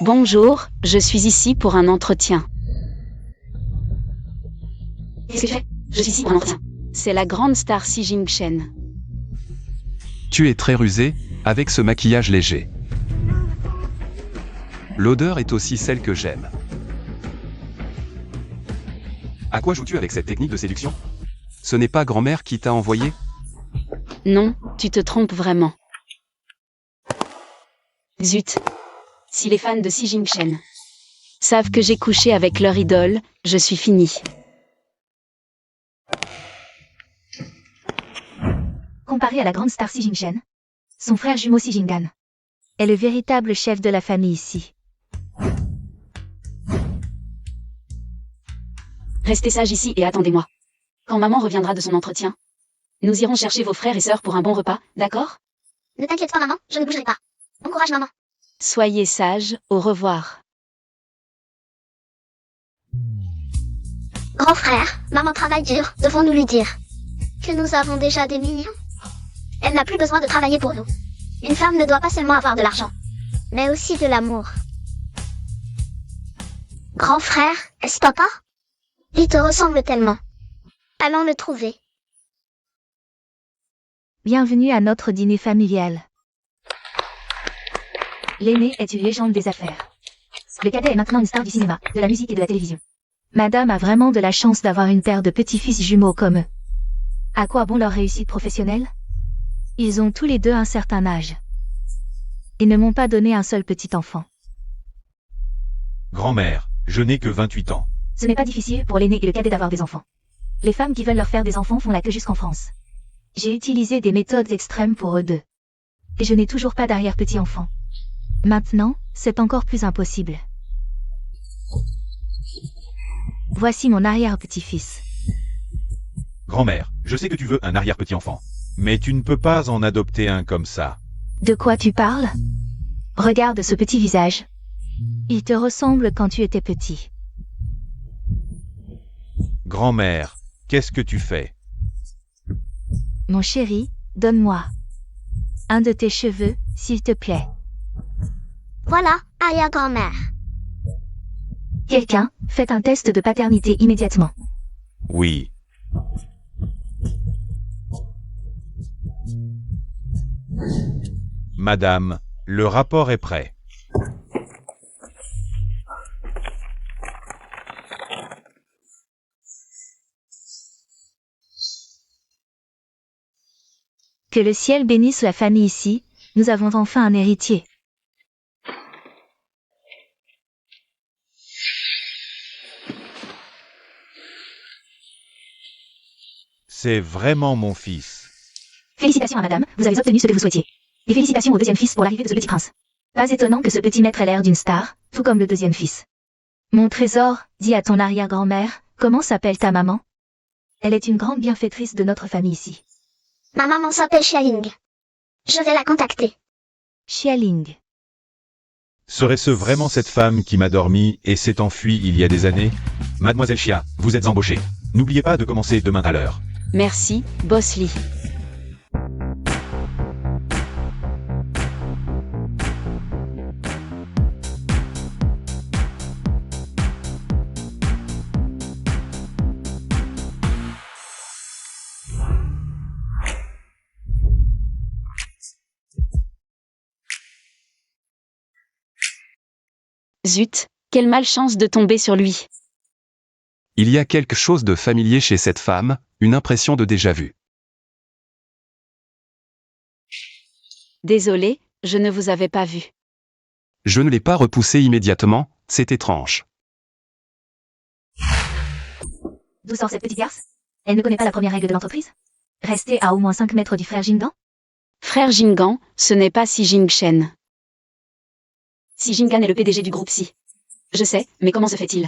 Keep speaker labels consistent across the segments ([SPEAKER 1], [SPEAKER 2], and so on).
[SPEAKER 1] Bonjour, je suis ici pour un entretien.
[SPEAKER 2] Qu'est-ce que tu fais? Je suis ici pour un entretien.
[SPEAKER 1] C'est la grande star Si Jing-Shen.
[SPEAKER 3] Tu es très rusé, avec ce maquillage léger. L'odeur est aussi celle que j'aime. À quoi joues-tu avec cette technique de séduction? Ce n'est pas grand-mère qui t'a envoyé?
[SPEAKER 1] Non, tu te trompes vraiment. Zut. Si les fans de Si Jing-Shen savent que j'ai couché avec leur idole, je suis fini.
[SPEAKER 2] Comparé à la grande star Si Jing-Shen, son frère jumeau Si Jinggan est le véritable chef de la famille ici.
[SPEAKER 4] Restez sage ici et attendez-moi. Quand maman reviendra de son entretien, nous irons chercher vos frères et sœurs pour un bon repas, d'accord?
[SPEAKER 5] Ne t'inquiète pas maman, je ne bougerai pas. Bon courage maman.
[SPEAKER 1] Soyez sages, au revoir.
[SPEAKER 5] Grand frère, maman travaille dur, devons-nous lui dire que nous avons déjà des millions? Elle n'a plus besoin de travailler pour nous. Une femme ne doit pas seulement avoir de l'argent, mais aussi de l'amour. Grand frère, est-ce papa? Il te ressemble tellement. Allons le trouver.
[SPEAKER 2] Bienvenue à notre dîner familial. L'aîné est une légende des affaires. Le cadet est maintenant une star du cinéma, de la musique et de la télévision. Madame a vraiment de la chance d'avoir une paire de petits-fils jumeaux comme eux. À quoi bon leur réussite professionnelle? Ils ont tous les deux un certain âge. Ils ne m'ont pas donné un seul petit enfant.
[SPEAKER 6] Grand-mère, je n'ai que 28 ans.
[SPEAKER 2] Ce n'est pas difficile pour l'aîné et le cadet d'avoir des enfants. Les femmes qui veulent leur faire des enfants font la queue jusqu'en France. J'ai utilisé des méthodes extrêmes pour eux deux. Et je n'ai toujours pas d'arrière-petit-enfant. Maintenant, c'est encore plus impossible. Voici mon arrière-petit-fils.
[SPEAKER 6] Grand-mère, je sais que tu veux un arrière-petit-enfant. Mais tu ne peux pas en adopter un comme ça.
[SPEAKER 2] De quoi tu parles? Regarde ce petit visage. Il te ressemble quand tu étais petit.
[SPEAKER 6] Grand-mère, qu'est-ce que tu fais?
[SPEAKER 2] Mon chéri, donne-moi un de tes cheveux, s'il te plaît.
[SPEAKER 5] Voilà, arrière-grand-mère.
[SPEAKER 2] Quelqu'un, faites un test de paternité immédiatement.
[SPEAKER 6] Oui. Madame, le rapport est prêt.
[SPEAKER 2] Que le ciel bénisse la famille ici, nous avons enfin un héritier.
[SPEAKER 6] C'est vraiment mon fils.
[SPEAKER 2] Félicitations à madame, vous avez obtenu ce que vous souhaitiez. Et félicitations au deuxième fils pour l'arrivée de ce petit prince. Pas étonnant que ce petit maître ait l'air d'une star, tout comme le deuxième fils. Mon trésor, dis à ton arrière-grand-mère, comment s'appelle ta maman? Elle est une grande bienfaitrice de notre famille ici.
[SPEAKER 5] Ma maman s'appelle Xialing. Je vais la contacter.
[SPEAKER 2] Xialing.
[SPEAKER 6] Serait-ce vraiment cette femme qui m'a dormi et s'est enfuie il y a des années? Mademoiselle Xia, vous êtes embauchée. N'oubliez pas de commencer demain à l'heure.
[SPEAKER 1] Merci, Boss Lee. Zut, quelle malchance de tomber sur lui.
[SPEAKER 3] Il y a quelque chose de familier chez cette femme, une impression de déjà-vu.
[SPEAKER 1] Désolé, je ne vous avais pas vu.
[SPEAKER 3] Je ne l'ai pas repoussé immédiatement, c'est étrange.
[SPEAKER 2] D'où sort cette petite garce? Elle ne connaît pas la première règle de l'entreprise? Rester à au moins 5 mètres du frère Jingdan?
[SPEAKER 1] Frère Jinggan, ce n'est pas Si Jing-Shen.
[SPEAKER 4] Si Jinggan est le PDG du groupe Si. Je sais, mais comment se fait-il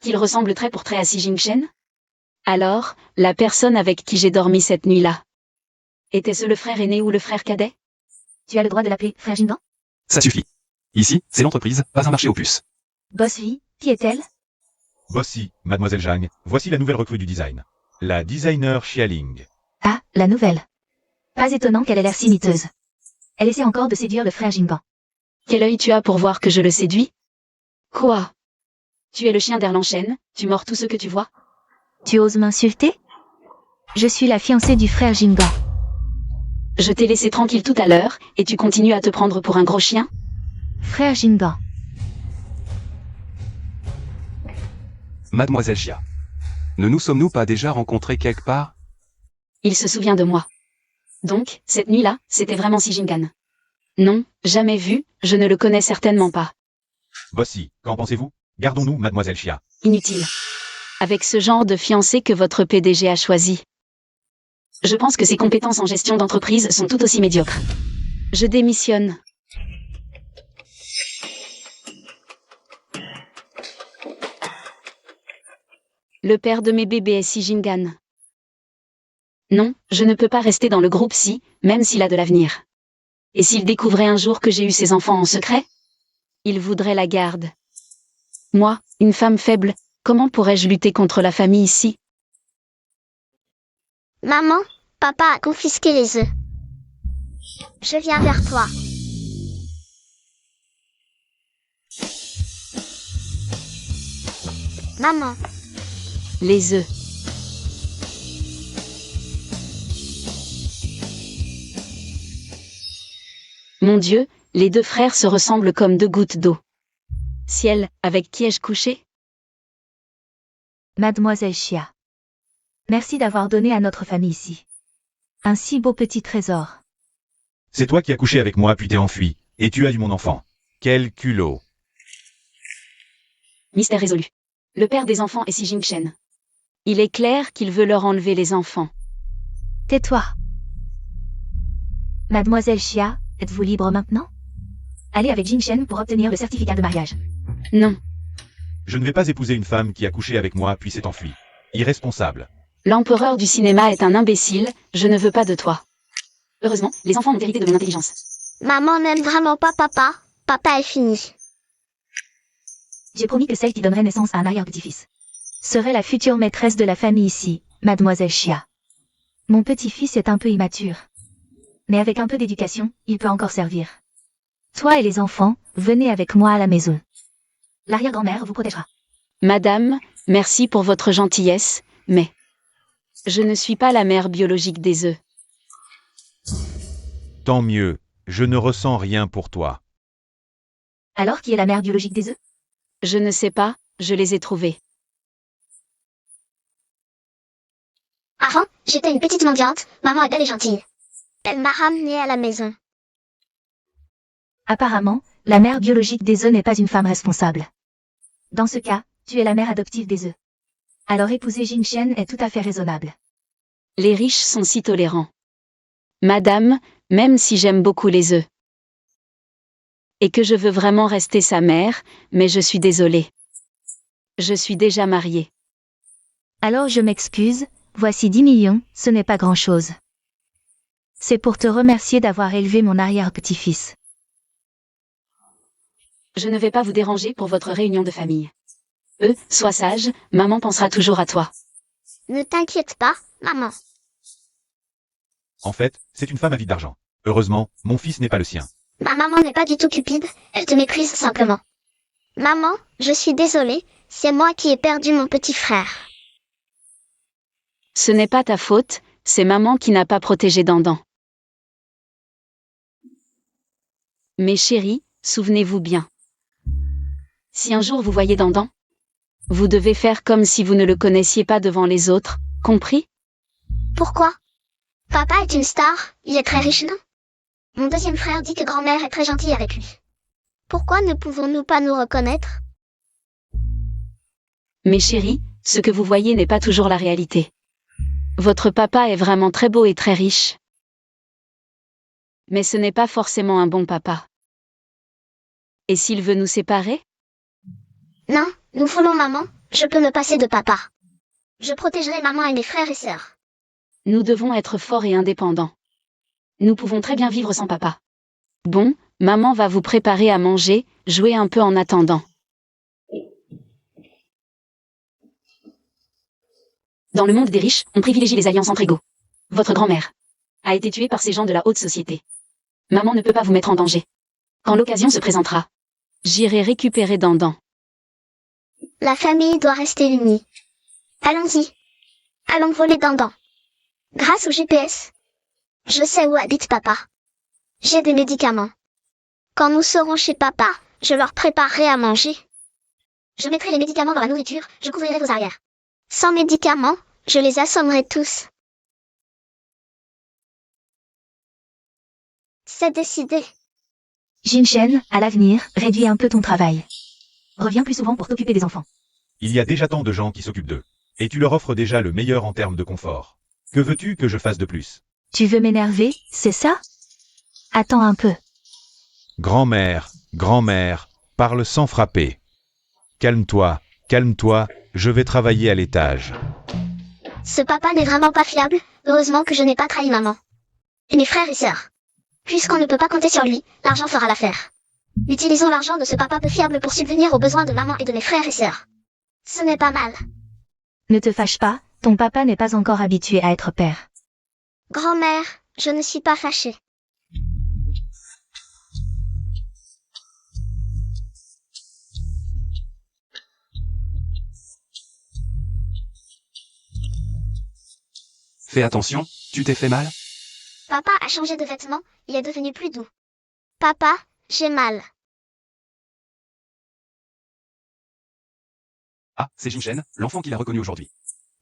[SPEAKER 4] qu'il ressemble trait pour trait à Si Jing-Shen?
[SPEAKER 1] Alors, la personne avec qui j'ai dormi cette nuit-là.
[SPEAKER 4] Était-ce le frère aîné ou le frère cadet?
[SPEAKER 2] Tu as le droit de l'appeler frère Jingdan?
[SPEAKER 3] Ça suffit. Ici, c'est l'entreprise, pas un marché aux puces.
[SPEAKER 2] Boss vie, qui est-elle?
[SPEAKER 6] Voici, Mademoiselle Zhang, voici la nouvelle recrue du design. La designer Xialing.
[SPEAKER 2] Ah, la nouvelle. Pas étonnant qu'elle ait l'air si miteuse. Elle essaie encore de séduire le frère Jinggan.
[SPEAKER 4] Quel œil tu as pour voir que je le séduis? Quoi? Tu es le chien d'Erlanchen, tu mords tout ce que tu vois?
[SPEAKER 2] Tu oses m'insulter? Je suis la fiancée du frère Jingan.
[SPEAKER 4] Je t'ai laissé tranquille tout à l'heure, et tu continues à te prendre pour un gros chien?
[SPEAKER 2] Frère Jingan.
[SPEAKER 3] Mademoiselle Chia. Ne nous sommes-nous pas déjà rencontrés quelque part?
[SPEAKER 4] Il se souvient de moi. Donc, cette nuit-là, c'était vraiment Si Jingan. Non, jamais vu, je ne le connais certainement pas.
[SPEAKER 6] Bossy, qu'en pensez-vous? Gardons-nous, mademoiselle Chia.
[SPEAKER 4] Inutile. Avec ce genre de fiancé que votre PDG a choisi. Je pense que ses compétences en gestion d'entreprise sont tout aussi médiocres. Je démissionne. Le père de mes bébés est Si Jingan. Non, je ne peux pas rester dans le groupe Si, même s'il a de l'avenir. Et s'il découvrait un jour que j'ai eu ses enfants en secret? Il voudrait la garde. Moi, une femme faible, comment pourrais-je lutter contre la famille ici?
[SPEAKER 5] Maman, papa a confisqué les œufs. Je viens vers toi. Maman,
[SPEAKER 4] Les œufs. Mon Dieu, les deux frères se ressemblent comme deux gouttes d'eau. Ciel, avec qui ai-je couché?
[SPEAKER 2] Mademoiselle Chia. Merci d'avoir donné à notre famille ici un si beau petit trésor.
[SPEAKER 6] C'est toi qui as couché avec moi puis t'es enfui, et tu as eu mon enfant. Quel culot.
[SPEAKER 4] Mystère résolu. Le père des enfants est Si Jinchen. Il est clair qu'il veut leur enlever les enfants.
[SPEAKER 2] Tais-toi. Mademoiselle Chia, êtes-vous libre maintenant? Allez avec Jinchen pour obtenir le certificat de mariage.
[SPEAKER 4] Non.
[SPEAKER 6] Je ne vais pas épouser une femme qui a couché avec moi puis s'est enfuie. Irresponsable.
[SPEAKER 4] L'empereur du cinéma est un imbécile, je ne veux pas de toi. Heureusement, les enfants ont hérité de mon intelligence.
[SPEAKER 5] maman n'aime vraiment pas papa. Papa est fini.
[SPEAKER 2] J'ai promis que celle qui donnerait naissance à un arrière-petit-fils serait la future maîtresse de la famille ici, Mademoiselle Chia. Mon petit-fils est un peu immature. Mais avec un peu d'éducation, il peut encore servir. Toi et les enfants, venez avec moi à la maison. L'arrière-grand-mère vous protégera.
[SPEAKER 4] Madame, merci pour votre gentillesse, mais je ne suis pas la mère biologique des œufs.
[SPEAKER 6] Tant mieux, je ne ressens rien pour toi.
[SPEAKER 2] Alors qui est la mère biologique des œufs?
[SPEAKER 4] Je ne sais pas, je les ai trouvés.
[SPEAKER 5] Avant, j'étais une petite mendiante, maman est belle et gentille. Elle m'a ramenée à la maison.
[SPEAKER 2] Apparemment, la mère biologique des œufs n'est pas une femme responsable. Dans ce cas, tu es la mère adoptive des œufs. Alors épouser Jinchen est tout à fait raisonnable.
[SPEAKER 4] Les riches sont si tolérants. Madame, même si j'aime beaucoup les œufs. Et que je veux vraiment rester sa mère, mais je suis désolée. Je suis déjà mariée.
[SPEAKER 2] Alors je m'excuse, voici 10 millions, ce n'est pas grand-chose. C'est pour te remercier d'avoir élevé mon arrière-petit-fils.
[SPEAKER 4] Je ne vais pas vous déranger pour votre réunion de famille. Sois sage, maman pensera toujours à toi.
[SPEAKER 5] Ne t'inquiète pas, maman.
[SPEAKER 6] En fait, c'est une femme avide d'argent. Heureusement, mon fils n'est pas le sien.
[SPEAKER 5] Ma maman n'est pas du tout cupide, elle te méprise simplement. Maman, je suis désolée, c'est moi qui ai perdu mon petit frère.
[SPEAKER 4] Ce n'est pas ta faute, c'est maman qui n'a pas protégé Dandan. Mes chéris, souvenez-vous bien. Si un jour vous voyez Dandan, vous devez faire comme si vous ne le connaissiez pas devant les autres, compris?
[SPEAKER 5] Pourquoi? Papa est une star, il est très riche, non? Mon deuxième frère dit que grand-mère est très gentille avec lui. Pourquoi ne pouvons-nous pas nous reconnaître?
[SPEAKER 4] Mes chéris, ce que vous voyez n'est pas toujours la réalité. Votre papa est vraiment très beau et très riche. Mais ce n'est pas forcément un bon papa. Et s'il veut nous séparer?
[SPEAKER 5] Non, nous voulons maman, je peux me passer de papa. Je protégerai maman et mes frères et sœurs.
[SPEAKER 4] Nous devons être forts et indépendants. Nous pouvons très bien vivre sans papa. Bon, maman va vous préparer à manger, jouez un peu en attendant. Dans le monde des riches, on privilégie les alliances entre égaux. Votre grand-mère a été tuée par ces gens de la haute société. Maman ne peut pas vous mettre en danger. Quand l'occasion se présentera, j'irai récupérer Dandan.
[SPEAKER 5] La famille doit rester unie. Allons-y. Allons voler Dandan. Grâce au GPS, je sais où habite papa. J'ai des médicaments. Quand nous serons chez papa, je leur préparerai à manger. Je mettrai les médicaments dans la nourriture, je couvrirai vos arrières. Sans médicaments, je les assommerai tous. C'est décidé.
[SPEAKER 2] Jin-Shen, à l'avenir, réduis un peu ton travail. Reviens plus souvent pour t'occuper des enfants.
[SPEAKER 6] Il y a déjà tant de gens qui s'occupent d'eux. Et tu leur offres déjà le meilleur en termes de confort. Que veux-tu que je fasse de plus?
[SPEAKER 2] Tu veux m'énerver, c'est ça? Attends un peu.
[SPEAKER 6] Grand-mère, parle sans frapper. Calme-toi, je vais travailler à l'étage.
[SPEAKER 5] Ce papa n'est vraiment pas fiable, heureusement que je n'ai pas trahi maman. Et mes frères et sœurs. Puisqu'on ne peut pas compter sur lui, l'argent fera l'affaire. Utilisons l'argent de ce papa peu fiable pour subvenir aux besoins de maman et de mes frères et sœurs. Ce n'est pas mal.
[SPEAKER 2] Ne te fâche pas, ton papa n'est pas encore habitué à être père.
[SPEAKER 5] Grand-mère, je ne suis pas fâchée.
[SPEAKER 3] Fais attention, tu t'es fait mal?
[SPEAKER 5] Papa a changé de vêtements, il est devenu plus doux. Papa, j'ai mal.
[SPEAKER 3] Ah, c'est Jin-Shen, l'enfant qu'il a reconnu aujourd'hui.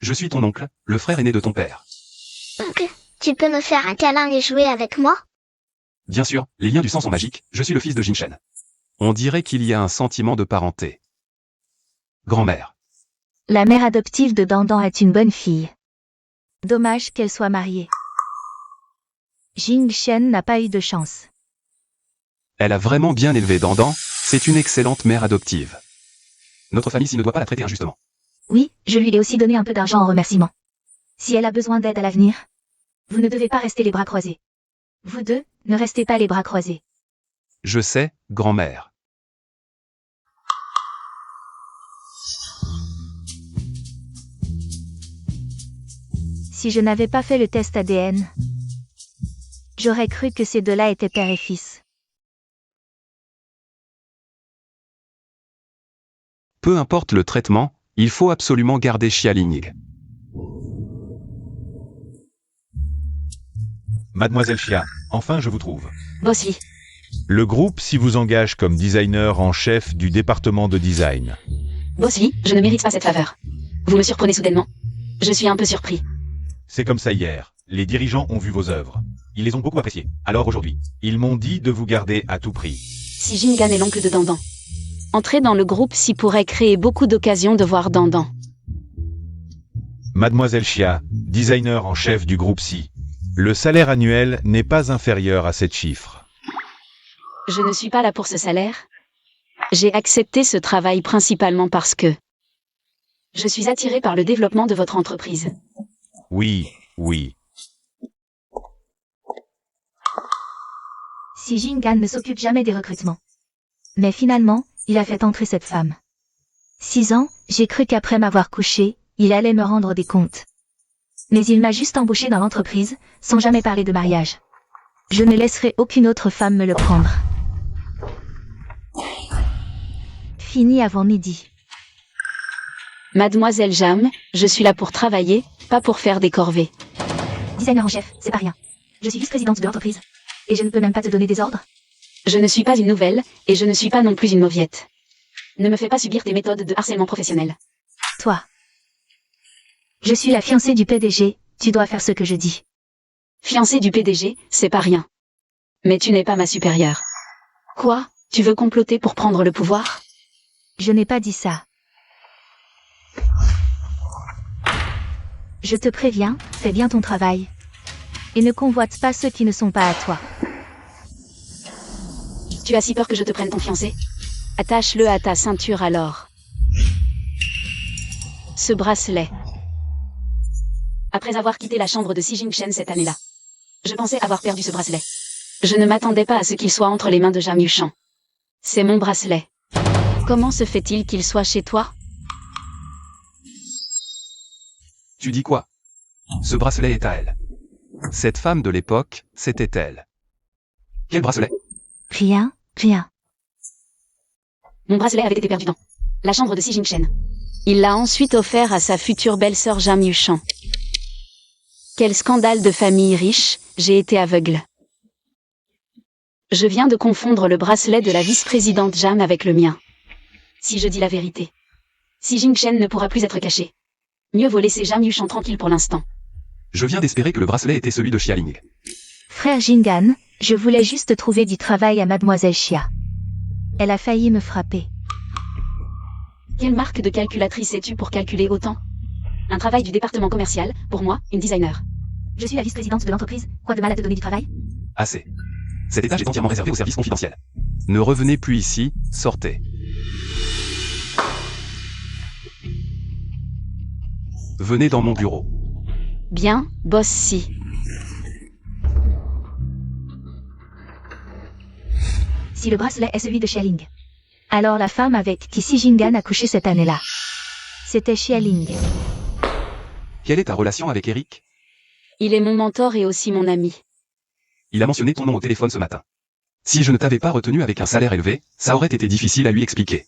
[SPEAKER 3] Je suis ton oncle, le frère aîné de ton père.
[SPEAKER 5] Oncle, tu peux me faire un câlin et jouer avec moi?
[SPEAKER 3] Bien sûr, les liens du sang sont magiques, je suis le fils de Jin-Shen. On dirait qu'il y a un sentiment de parenté. Grand-mère.
[SPEAKER 2] La mère adoptive de Dandan est une bonne fille. Dommage qu'elle soit mariée. Jin-Shen n'a pas eu de chance.
[SPEAKER 3] Elle a vraiment bien élevé Dandan, c'est une excellente mère adoptive. Notre famille s'y ne doit pas la traiter injustement.
[SPEAKER 2] Oui, je lui ai aussi donné un peu d'argent en remerciement. Si elle a besoin d'aide à l'avenir, vous ne devez pas rester les bras croisés. Vous deux, ne restez pas les bras croisés.
[SPEAKER 3] Je sais, grand-mère.
[SPEAKER 2] Si je n'avais pas fait le test ADN, j'aurais cru que ces deux-là étaient père et fils.
[SPEAKER 3] Peu importe le traitement, il faut absolument garder Xialing.
[SPEAKER 6] Mademoiselle Xia, enfin je vous trouve.
[SPEAKER 1] Boss Lee.
[SPEAKER 6] Le groupe s'y vous engage comme designer en chef du département de design.
[SPEAKER 1] Boss Lee, je ne mérite pas cette faveur. Vous me surprenez soudainement. Je suis un peu surpris.
[SPEAKER 6] C'est comme ça hier. Les dirigeants ont vu vos œuvres. Ils les ont beaucoup appréciées. Alors aujourd'hui, ils m'ont dit de vous garder à tout prix.
[SPEAKER 1] Si Jingan est l'oncle de Dandan. Entrer dans le groupe s'y pourrait créer beaucoup d'occasions de voir Dandan.
[SPEAKER 6] Mademoiselle Xia, designer en chef du groupe Si. Le salaire annuel n'est pas inférieur à 7 chiffres.
[SPEAKER 1] Je ne suis pas là pour ce salaire. J'ai accepté ce travail principalement parce que je suis attiré par le développement de votre entreprise.
[SPEAKER 6] Oui.
[SPEAKER 2] Si Jingan ne s'occupe jamais des recrutements. Mais finalement, il a fait entrer cette femme. 6 ans, j'ai cru qu'après m'avoir couché, il allait me rendre des comptes. Mais il m'a juste embauché dans l'entreprise, sans jamais parler de mariage. Je ne laisserai aucune autre femme me le prendre. Fini avant midi.
[SPEAKER 1] Mademoiselle Jam, je suis là pour travailler, pas pour faire des corvées.
[SPEAKER 2] Designer en chef, c'est pas rien. Je suis vice-présidente de l'entreprise. Et je ne peux même pas te donner des ordres.
[SPEAKER 1] Je ne suis pas une nouvelle, et je ne suis pas non plus une mauviette. Ne me fais pas subir tes méthodes de harcèlement professionnel.
[SPEAKER 2] Toi. Je suis la fiancée du PDG, tu dois faire ce que je dis.
[SPEAKER 1] Fiancée du PDG, c'est pas rien. Mais tu n'es pas ma supérieure. Quoi? Tu veux comploter pour prendre le pouvoir?
[SPEAKER 2] Je n'ai pas dit ça. Je te préviens, fais bien ton travail. Et ne convoite pas ceux qui ne sont pas à toi.
[SPEAKER 1] Tu as si peur que je te prenne ton fiancé? Attache-le à ta ceinture alors. Ce bracelet. Après avoir quitté la chambre de Si Jing-Shen cette année-là, je pensais avoir perdu ce bracelet. Je ne m'attendais pas à ce qu'il soit entre les mains de Jam Yuchan. C'est mon bracelet. Comment se fait-il qu'il soit chez toi?
[SPEAKER 3] Tu dis quoi? Ce bracelet est à elle. Cette femme de l'époque, c'était elle. Quel bracelet?
[SPEAKER 2] Rien.
[SPEAKER 1] Mon bracelet avait été perdu dans La chambre de Xi Jingchen. Il l'a ensuite offert à sa future belle-sœur Jam Yuchan. Quel scandale de famille riche, j'ai été aveugle. Je viens de confondre le bracelet de la vice-présidente Jam avec le mien. Si je dis la vérité, Xi Jingchen ne pourra plus être caché. Mieux vaut laisser Jam Yuchan tranquille pour l'instant.
[SPEAKER 3] Je viens d'espérer que le bracelet était celui de Xialing.
[SPEAKER 2] Frère Jingan, je voulais juste trouver du travail à Mademoiselle Xia. Elle a failli me frapper.
[SPEAKER 1] Quelle marque de calculatrice es-tu pour calculer autant? Un travail du département commercial, pour moi, une designer.
[SPEAKER 2] Je suis la vice-présidente de l'entreprise, quoi de mal à te donner du travail?
[SPEAKER 3] Assez. Cet étage est entièrement réservé aux services confidentiels. Ne revenez plus ici, sortez. Venez dans mon bureau.
[SPEAKER 1] Bien, boss Xi.
[SPEAKER 2] Si le bracelet est celui de Xialing. Alors la femme avec qui Xi Jingan a couché cette année-là. C'était Xialing.
[SPEAKER 3] Quelle est ta relation avec Eric?
[SPEAKER 1] Il est mon mentor et aussi mon ami.
[SPEAKER 3] Il a mentionné ton nom au téléphone ce matin. Si je ne t'avais pas retenu avec un salaire élevé, ça aurait été difficile à lui expliquer.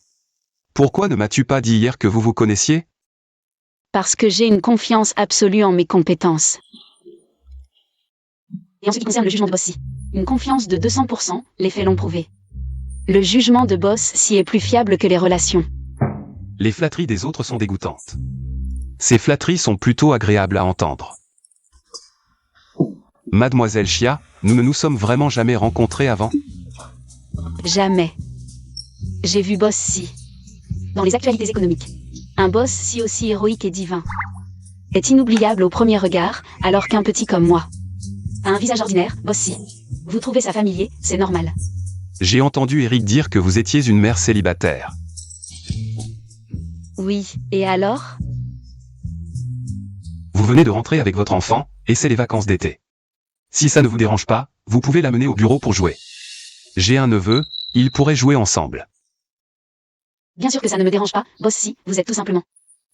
[SPEAKER 3] Pourquoi ne m'as-tu pas dit hier que vous vous connaissiez?
[SPEAKER 1] Parce que j'ai une confiance absolue en mes compétences. Et en ce qui concerne le jugement de boss Xi, une confiance de 200%, les faits l'ont prouvé. Le jugement de boss Xi est plus fiable que les relations.
[SPEAKER 3] Les flatteries des autres sont dégoûtantes. Ces flatteries sont plutôt agréables à entendre. Mademoiselle Xia, nous ne nous sommes vraiment jamais rencontrés avant?
[SPEAKER 1] Jamais. J'ai vu boss Xi. Dans les actualités économiques. Un boss Xi aussi héroïque et divin. Est inoubliable au premier regard, alors qu'un petit comme moi a un visage ordinaire, boss Xi. Vous trouvez ça familier, c'est normal.
[SPEAKER 3] J'ai entendu Eric dire que vous étiez une mère célibataire.
[SPEAKER 1] Oui, et alors?
[SPEAKER 3] Vous venez de rentrer avec votre enfant, et c'est les vacances d'été. Si ça ne vous dérange pas, vous pouvez l'amener au bureau pour jouer. J'ai un neveu, ils pourraient jouer ensemble.
[SPEAKER 1] Bien sûr que ça ne me dérange pas, boss Xi, vous êtes tout simplement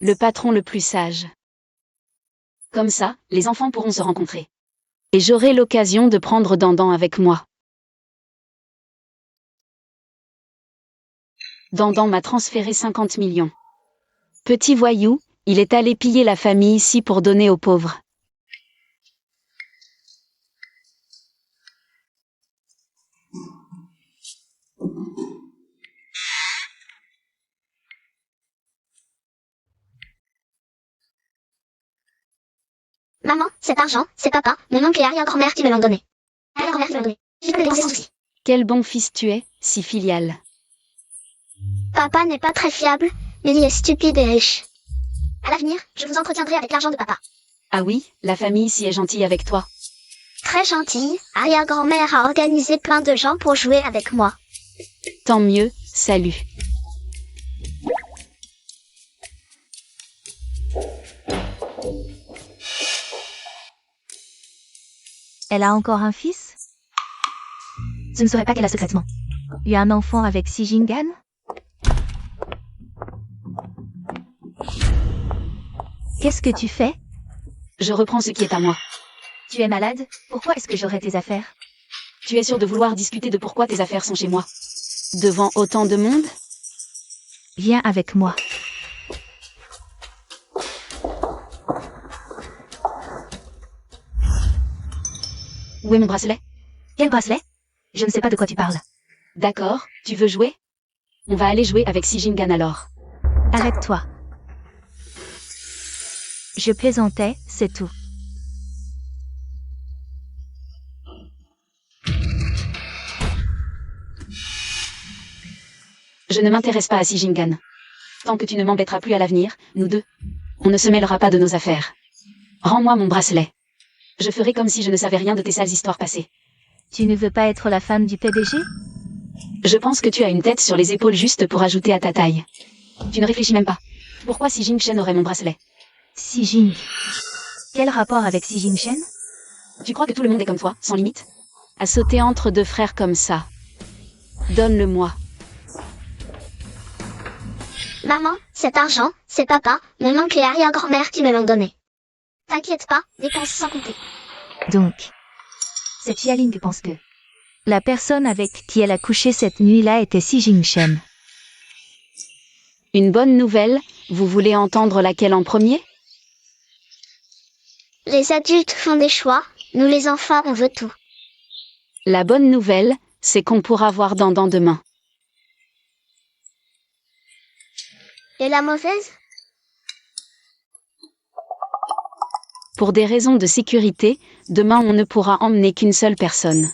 [SPEAKER 1] le patron le plus sage. Comme ça, les enfants pourront se rencontrer. Et j'aurai l'occasion de prendre Dandan avec moi. Dandan m'a transféré 50 millions. Petit voyou, il est allé piller la famille ici pour donner aux pauvres.
[SPEAKER 5] Maman, cet argent, c'est papa, mon oncle et arrière-grand-mère qui me l'ont donné. Arrière-grand-mère qui me l'ont donné. Je peux le dépenser sans souci.
[SPEAKER 1] Quel bon fils tu es, si filial.
[SPEAKER 5] Papa n'est pas très fiable, mais il est stupide et riche. À l'avenir, je vous entretiendrai avec l'argent de papa.
[SPEAKER 1] Ah oui, la famille ici est gentille avec toi.
[SPEAKER 5] Très gentille, arrière-grand-mère a organisé plein de gens pour jouer avec moi.
[SPEAKER 1] Tant mieux, salut.
[SPEAKER 2] Elle a encore un fils? Je ne saurais pas qu'elle a secrètement eu un enfant avec Xi Jingan? Qu'est-ce que tu fais?
[SPEAKER 1] Je reprends ce qui est à moi.
[SPEAKER 2] Tu es malade? Pourquoi est-ce que j'aurais tes affaires?
[SPEAKER 1] Tu es sûr de vouloir discuter de pourquoi tes affaires sont chez moi? Devant autant de monde?
[SPEAKER 2] Viens avec moi.
[SPEAKER 1] Où est mon bracelet?
[SPEAKER 2] Quel bracelet? Je ne sais pas de quoi tu parles.
[SPEAKER 1] D'accord, tu veux jouer? On va aller jouer avec Xi Jingan alors.
[SPEAKER 2] Arrête-toi. Je plaisantais, c'est tout.
[SPEAKER 1] Je ne m'intéresse pas à Xi Jingan. Tant que tu ne m'embêteras plus à l'avenir, nous deux, on ne se mêlera pas de nos affaires. Rends-moi mon bracelet. Je ferai comme si je ne savais rien de tes sales histoires passées.
[SPEAKER 2] Tu ne veux pas être la femme du PDG?
[SPEAKER 1] Je pense que tu as une tête sur les épaules juste pour ajouter à ta taille. Tu ne réfléchis même pas. Pourquoi Xi Jingchen aurait mon bracelet?
[SPEAKER 2] Xi Jing. Quel rapport avec Xi Jingchen?
[SPEAKER 1] Tu crois que tout le monde est comme toi, sans limite? À sauter entre deux frères comme ça. Donne-le-moi.
[SPEAKER 5] Maman, cet argent, c'est papa, mon oncle et arrière-grand-mère qui me l'ont donné. T'inquiète pas, dépense sans compter.
[SPEAKER 2] Donc, cette Xialing pense que la personne avec qui elle a couché cette nuit-là était Xi Jingchen.
[SPEAKER 1] Une bonne nouvelle, vous voulez entendre laquelle en premier?
[SPEAKER 5] Les adultes font des choix, nous les enfants on veut tout.
[SPEAKER 1] La bonne nouvelle, c'est qu'on pourra voir Dandan demain.
[SPEAKER 5] Et la mauvaise?
[SPEAKER 1] Pour des raisons de sécurité, demain on ne pourra emmener qu'une seule personne.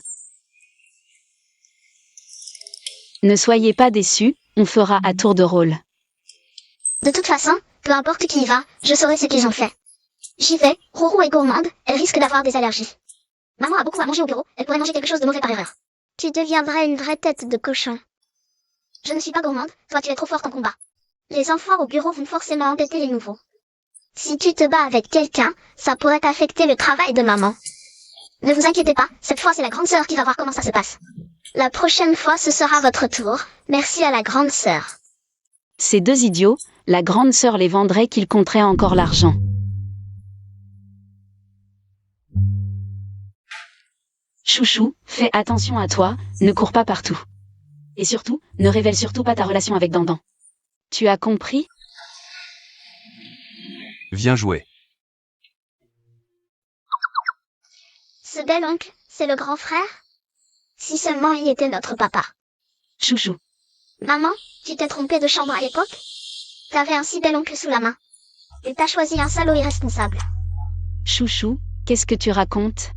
[SPEAKER 1] Ne soyez pas déçus, on fera à tour de rôle.
[SPEAKER 5] De toute façon, peu importe qui y va, je saurai ce qu'ils ont fait. J'y vais, Rourou est gourmande, elle risque d'avoir des allergies. Maman a beaucoup à manger au bureau, elle pourrait manger quelque chose de mauvais par erreur. Tu deviendrais une vraie tête de cochon. Je ne suis pas gourmande, toi tu es trop forte en combat. Les enfants au bureau vont forcément embêter les nouveaux. Si tu te bats avec quelqu'un, ça pourrait affecter le travail de maman. Ne vous inquiétez pas, cette fois c'est la grande sœur qui va voir comment ça se passe. La prochaine fois ce sera votre tour, merci à la grande sœur.
[SPEAKER 1] Ces deux idiots, la grande sœur les vendrait qu'ils compteraient encore l'argent. Chouchou, fais attention à toi, ne cours pas partout. Et surtout, ne révèle surtout pas ta relation avec Dandan. Tu as compris?
[SPEAKER 3] Viens jouer.
[SPEAKER 5] Ce bel oncle, c'est le grand frère? Si seulement il était notre papa.
[SPEAKER 1] Chouchou.
[SPEAKER 5] Maman, tu t'es trompée de chambre à l'époque? T'avais un si bel oncle sous la main. Et t'as choisi un salaud irresponsable.
[SPEAKER 1] Chouchou, qu'est-ce que tu racontes?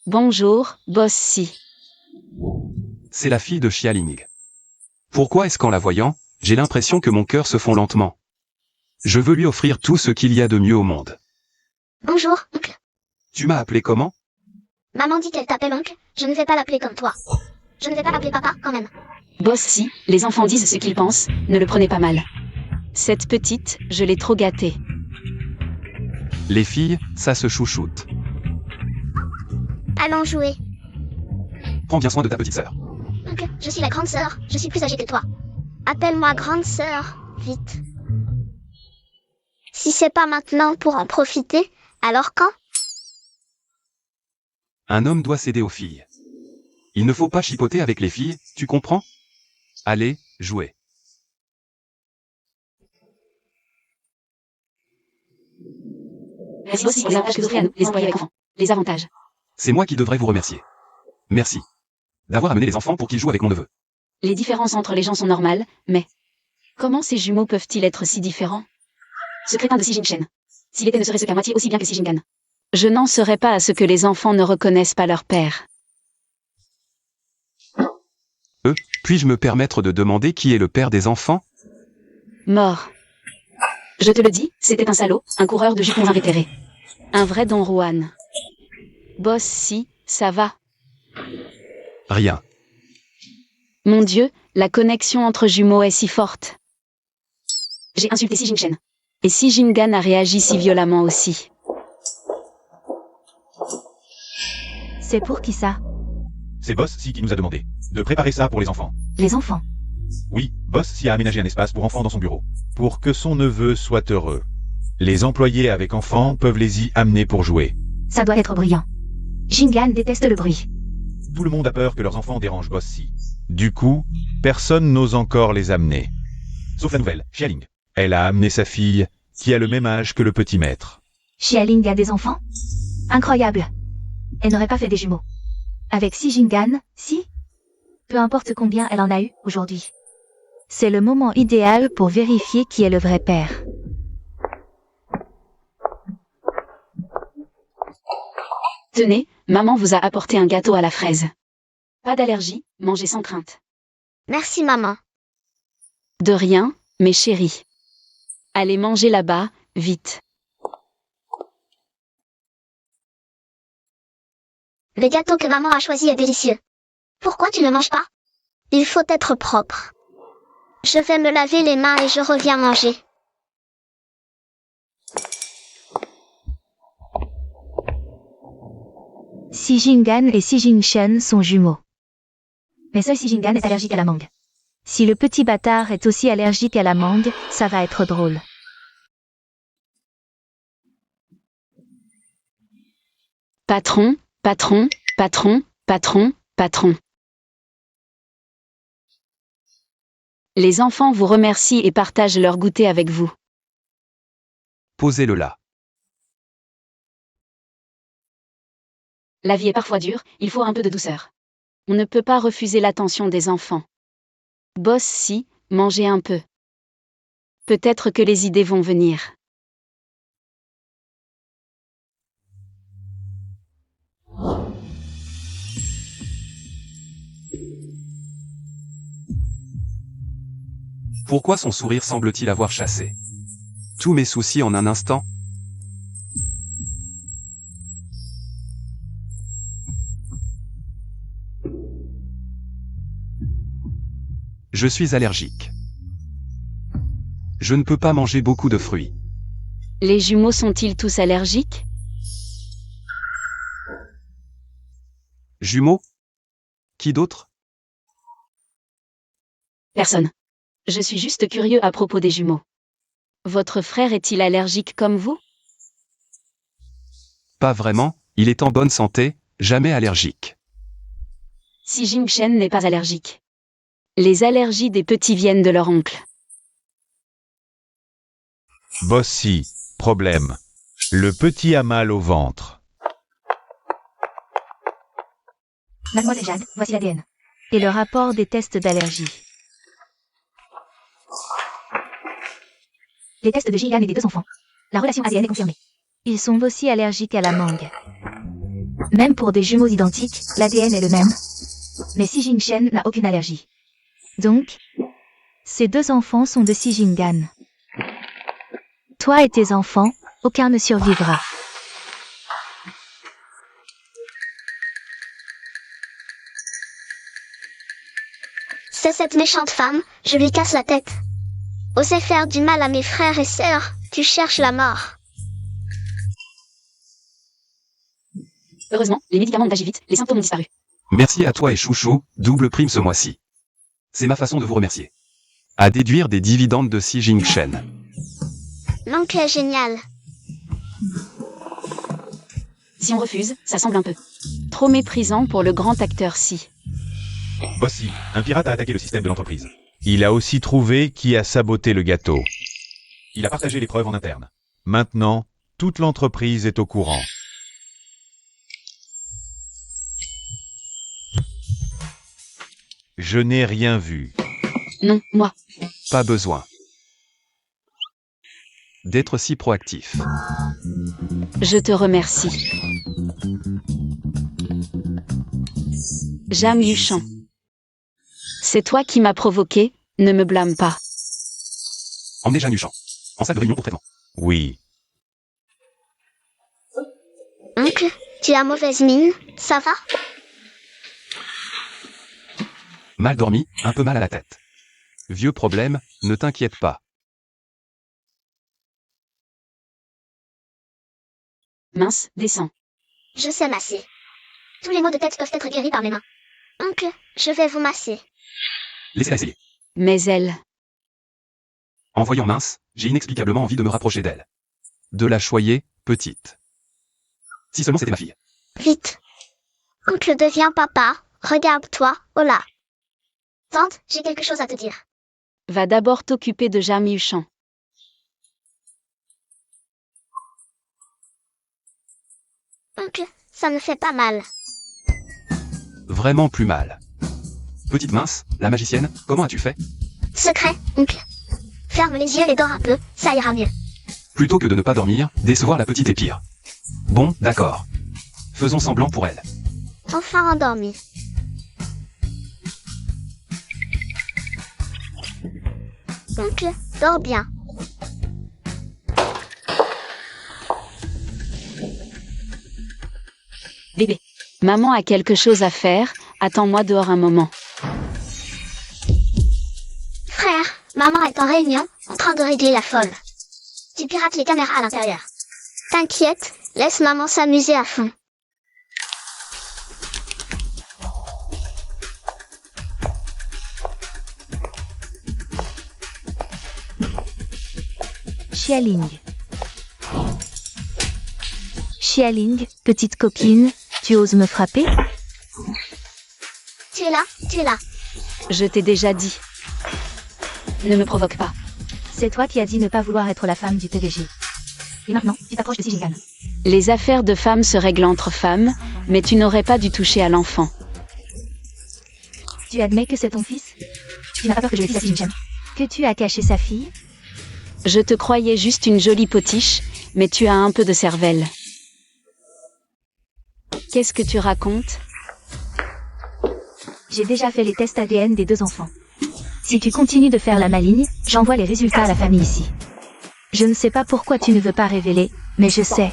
[SPEAKER 1] Bonjour, Boss Si.
[SPEAKER 3] C'est la fille de Xialing. Pourquoi est-ce qu'en la voyant, j'ai l'impression que mon cœur se fond lentement? Je veux lui offrir tout ce qu'il y a de mieux au monde.
[SPEAKER 5] Bonjour, oncle.
[SPEAKER 3] Tu m'as appelé comment?
[SPEAKER 5] Maman dit qu'elle t'appelle oncle, je ne vais pas l'appeler comme toi. Je ne vais pas l'appeler papa, quand même.
[SPEAKER 1] Boss Si, les enfants disent ce qu'ils pensent, ne le prenez pas mal. Cette petite, je l'ai trop gâtée.
[SPEAKER 3] Les filles, ça se chouchoute.
[SPEAKER 5] Allons jouer.
[SPEAKER 3] Prends bien soin de ta petite sœur.
[SPEAKER 5] Oncle, je suis la grande sœur, je suis plus âgée que toi. Appelle-moi grande sœur, vite. Si c'est pas maintenant pour en profiter, alors quand?
[SPEAKER 3] Un homme doit céder aux filles. Il ne faut pas chipoter avec les filles, tu comprends? Allez, jouez.
[SPEAKER 1] Merci aussi pour les avantages que vous offrez à nous, les employés avec enfants. Les avantages.
[SPEAKER 3] C'est moi qui devrais vous remercier. Merci. D'avoir amené les enfants pour qu'ils jouent avec mon neveu.
[SPEAKER 1] Les différences entre les gens sont normales, mais... Comment ces jumeaux peuvent-ils être si différents? Ce crétin de Si Jin-chen. S'il était ne serait-ce qu'à moitié aussi bien que Si Jin-gan. Je n'en serais pas à ce que les enfants ne reconnaissent pas leur père.
[SPEAKER 3] Puis-je me permettre de demander qui est le père des enfants?
[SPEAKER 1] Mort. Je te le dis, c'était un salaud, un coureur de jupons invétéré. Un vrai Don Juan. Boss Si, ça va.
[SPEAKER 3] Rien.
[SPEAKER 1] Mon Dieu, la connexion entre jumeaux est si forte. J'ai insulté Si Jin-chen. Et Si Jin-gan a réagi si violemment aussi.
[SPEAKER 2] C'est pour qui ça?
[SPEAKER 6] C'est Boss Si qui nous a demandé de préparer ça pour les enfants.
[SPEAKER 2] Les enfants.
[SPEAKER 6] Oui, Boss Si a aménagé un espace pour enfants dans son bureau. Pour que son neveu soit heureux. Les employés avec enfants peuvent les y amener pour jouer.
[SPEAKER 2] Ça doit être bruyant. Jingan déteste le bruit.
[SPEAKER 6] Tout le monde a peur que leurs enfants dérangent Boss Si. Du coup, personne n'ose encore les amener. Sauf la nouvelle, Xialing. Elle a amené sa fille, qui a le même âge que le petit maître.
[SPEAKER 2] Xialing a des enfants? Incroyable. Elle n'aurait pas fait des jumeaux. Avec Si Jingan, si? Peu importe combien elle en a eu aujourd'hui. C'est le moment idéal pour vérifier qui est le vrai père.
[SPEAKER 1] Tenez, maman vous a apporté un gâteau à la fraise. Pas d'allergie, mangez sans crainte.
[SPEAKER 5] Merci maman.
[SPEAKER 1] De rien, mes chéris. Allez manger là-bas, vite.
[SPEAKER 5] Le gâteau que maman a choisi est délicieux. Pourquoi tu ne manges pas? Il faut être propre. Je vais me laver les mains et je reviens manger.
[SPEAKER 2] Si Jingan et Si Jin-chen sont jumeaux. Mais seul Si Jingan est allergique à la mangue. Si le petit bâtard est aussi allergique à la mangue, ça va être drôle.
[SPEAKER 1] Patron, patron, patron, patron, patron. Les enfants vous remercient et partagent leur goûter avec vous.
[SPEAKER 3] Posez-le là.
[SPEAKER 1] La vie est parfois dure, il faut un peu de douceur. On ne peut pas refuser l'attention des enfants. Boss si, mangez un peu. Peut-être que les idées vont venir.
[SPEAKER 3] Pourquoi son sourire semble-t-il avoir chassé tous mes soucis en un instant? Je suis allergique. Je ne peux pas manger beaucoup de fruits.
[SPEAKER 1] Les jumeaux sont-ils tous allergiques?
[SPEAKER 3] Jumeaux? Qui d'autre?
[SPEAKER 1] Personne. Je suis juste curieux à propos des jumeaux. Votre frère est-il allergique comme vous?
[SPEAKER 3] Pas vraiment, il est en bonne santé, jamais allergique.
[SPEAKER 1] Si Jing-Shen n'est pas allergique. Les allergies des petits viennent de leur oncle.
[SPEAKER 6] Bossy, problème. Le petit a mal au ventre.
[SPEAKER 2] Mademoiselle Jade, voici l'ADN. Et le rapport des tests d'allergie. Les tests de Jian et des deux enfants. La relation ADN est confirmée. Ils sont aussi allergiques à la mangue. Même pour des jumeaux identiques, l'ADN est le même. Mais Si Jing-Shen n'a aucune allergie. Donc, ces deux enfants sont de Si Jing-gan. Toi et tes enfants, aucun ne survivra.
[SPEAKER 5] C'est cette méchante femme, je lui casse la tête. Oser faire du mal à mes frères et sœurs, tu cherches la mort.
[SPEAKER 1] Heureusement, les médicaments ont agi vite, les symptômes ont disparu.
[SPEAKER 3] Merci à toi et Chouchou, double prime ce mois-ci. C'est ma façon de vous remercier. À déduire des dividendes de Si Jing-Shen.
[SPEAKER 5] L'oncle est génial.
[SPEAKER 1] Si on refuse, ça semble un peu trop méprisant pour le grand acteur Si.
[SPEAKER 6] Bossy, un pirate a attaqué le système de l'entreprise. Il a aussi trouvé qui a saboté le gâteau. Il a partagé les preuves en interne. Maintenant, toute l'entreprise est au courant. Je n'ai rien vu.
[SPEAKER 1] Non, moi.
[SPEAKER 3] Pas besoin d'être si proactif.
[SPEAKER 1] Je te remercie. Jam Yuchan. C'est toi qui m'as provoqué, ne me blâme pas.
[SPEAKER 3] Emmenez Jeanne Huchamp. En salle de réunion pour traitement.
[SPEAKER 6] Oui.
[SPEAKER 5] Oncle, tu as mauvaise mine, ça va?
[SPEAKER 3] Mal dormi, un peu mal à la tête. Vieux problème, ne t'inquiète pas.
[SPEAKER 1] Mince, descends.
[SPEAKER 5] Je sais masser. Tous les maux de tête peuvent être guéris par mes mains. Oncle, je vais vous masser.
[SPEAKER 3] Laissez-la essayer.
[SPEAKER 1] Mais elle.
[SPEAKER 3] En voyant Mince, j'ai inexplicablement envie de me rapprocher d'elle. De la choyer, petite. Si seulement c'était ma fille.
[SPEAKER 5] Vite. Oncle devient papa, regarde-toi, oh là. Tante, j'ai quelque chose à te dire.
[SPEAKER 1] Va d'abord t'occuper de Jam Yuchan.
[SPEAKER 5] Oncle, ça me fait pas mal.
[SPEAKER 3] Vraiment plus mal. Petite Mince, la magicienne, comment as-tu fait?
[SPEAKER 5] Secret, oncle. Ferme les yeux et dors un peu, ça ira mieux.
[SPEAKER 3] Plutôt que de ne pas dormir, décevoir la petite est pire. Bon, d'accord. Faisons semblant pour elle.
[SPEAKER 5] Enfin endormi. Oncle, dors bien.
[SPEAKER 1] Bébé. Maman a quelque chose à faire, attends-moi dehors un moment.
[SPEAKER 5] Frère, maman est en réunion, en train de régler la folle. Tu pirates les caméras à l'intérieur. T'inquiète, laisse maman s'amuser à fond.
[SPEAKER 2] Xialing. Xialing, petite coquine, tu oses me frapper?
[SPEAKER 5] Tu es là, tu es là.
[SPEAKER 1] Je t'ai déjà dit. Ne me provoque pas.
[SPEAKER 2] C'est toi qui as dit ne pas vouloir être la femme du PDG. Et maintenant, tu t'approches de Si Jingan.
[SPEAKER 1] Les affaires de femmes se règlent entre femmes, mais tu n'aurais pas dû toucher à l'enfant.
[SPEAKER 2] Tu admets que c'est ton fils? Tu n'as pas peur que je le dise à Si Jinchen? Que tu as caché sa fille?
[SPEAKER 1] Je te croyais juste une jolie potiche, mais tu as un peu de cervelle. Qu'est-ce que tu racontes?
[SPEAKER 2] J'ai déjà fait les tests ADN des 2 enfants. Si tu continues de faire la maligne, j'envoie les résultats à la famille ici. Je ne sais pas pourquoi tu ne veux pas révéler, mais je sais.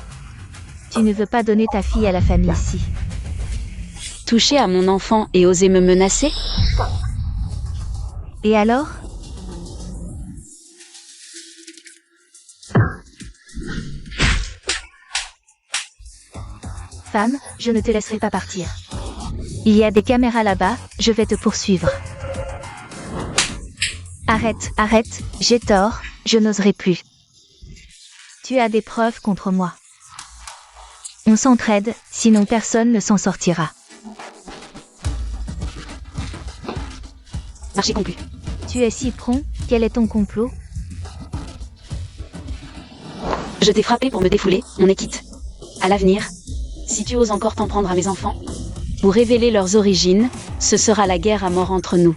[SPEAKER 2] Tu ne veux pas donner ta fille à la famille ici.
[SPEAKER 1] Toucher à mon enfant et oser me menacer?
[SPEAKER 2] Et alors? Femme, je ne te laisserai pas partir. Il y a des caméras là-bas, je vais te poursuivre. Arrête, arrête, j'ai tort, je n'oserai plus. Tu as des preuves contre moi. On s'entraide, sinon personne ne s'en sortira.
[SPEAKER 1] Marché conclu.
[SPEAKER 2] Tu es si prompt, quel est ton complot?
[SPEAKER 1] Je t'ai frappé pour me défouler, on est quitte. À l'avenir, si tu oses encore t'en prendre à mes enfants, pour révéler leurs origines, ce sera la guerre à mort entre nous.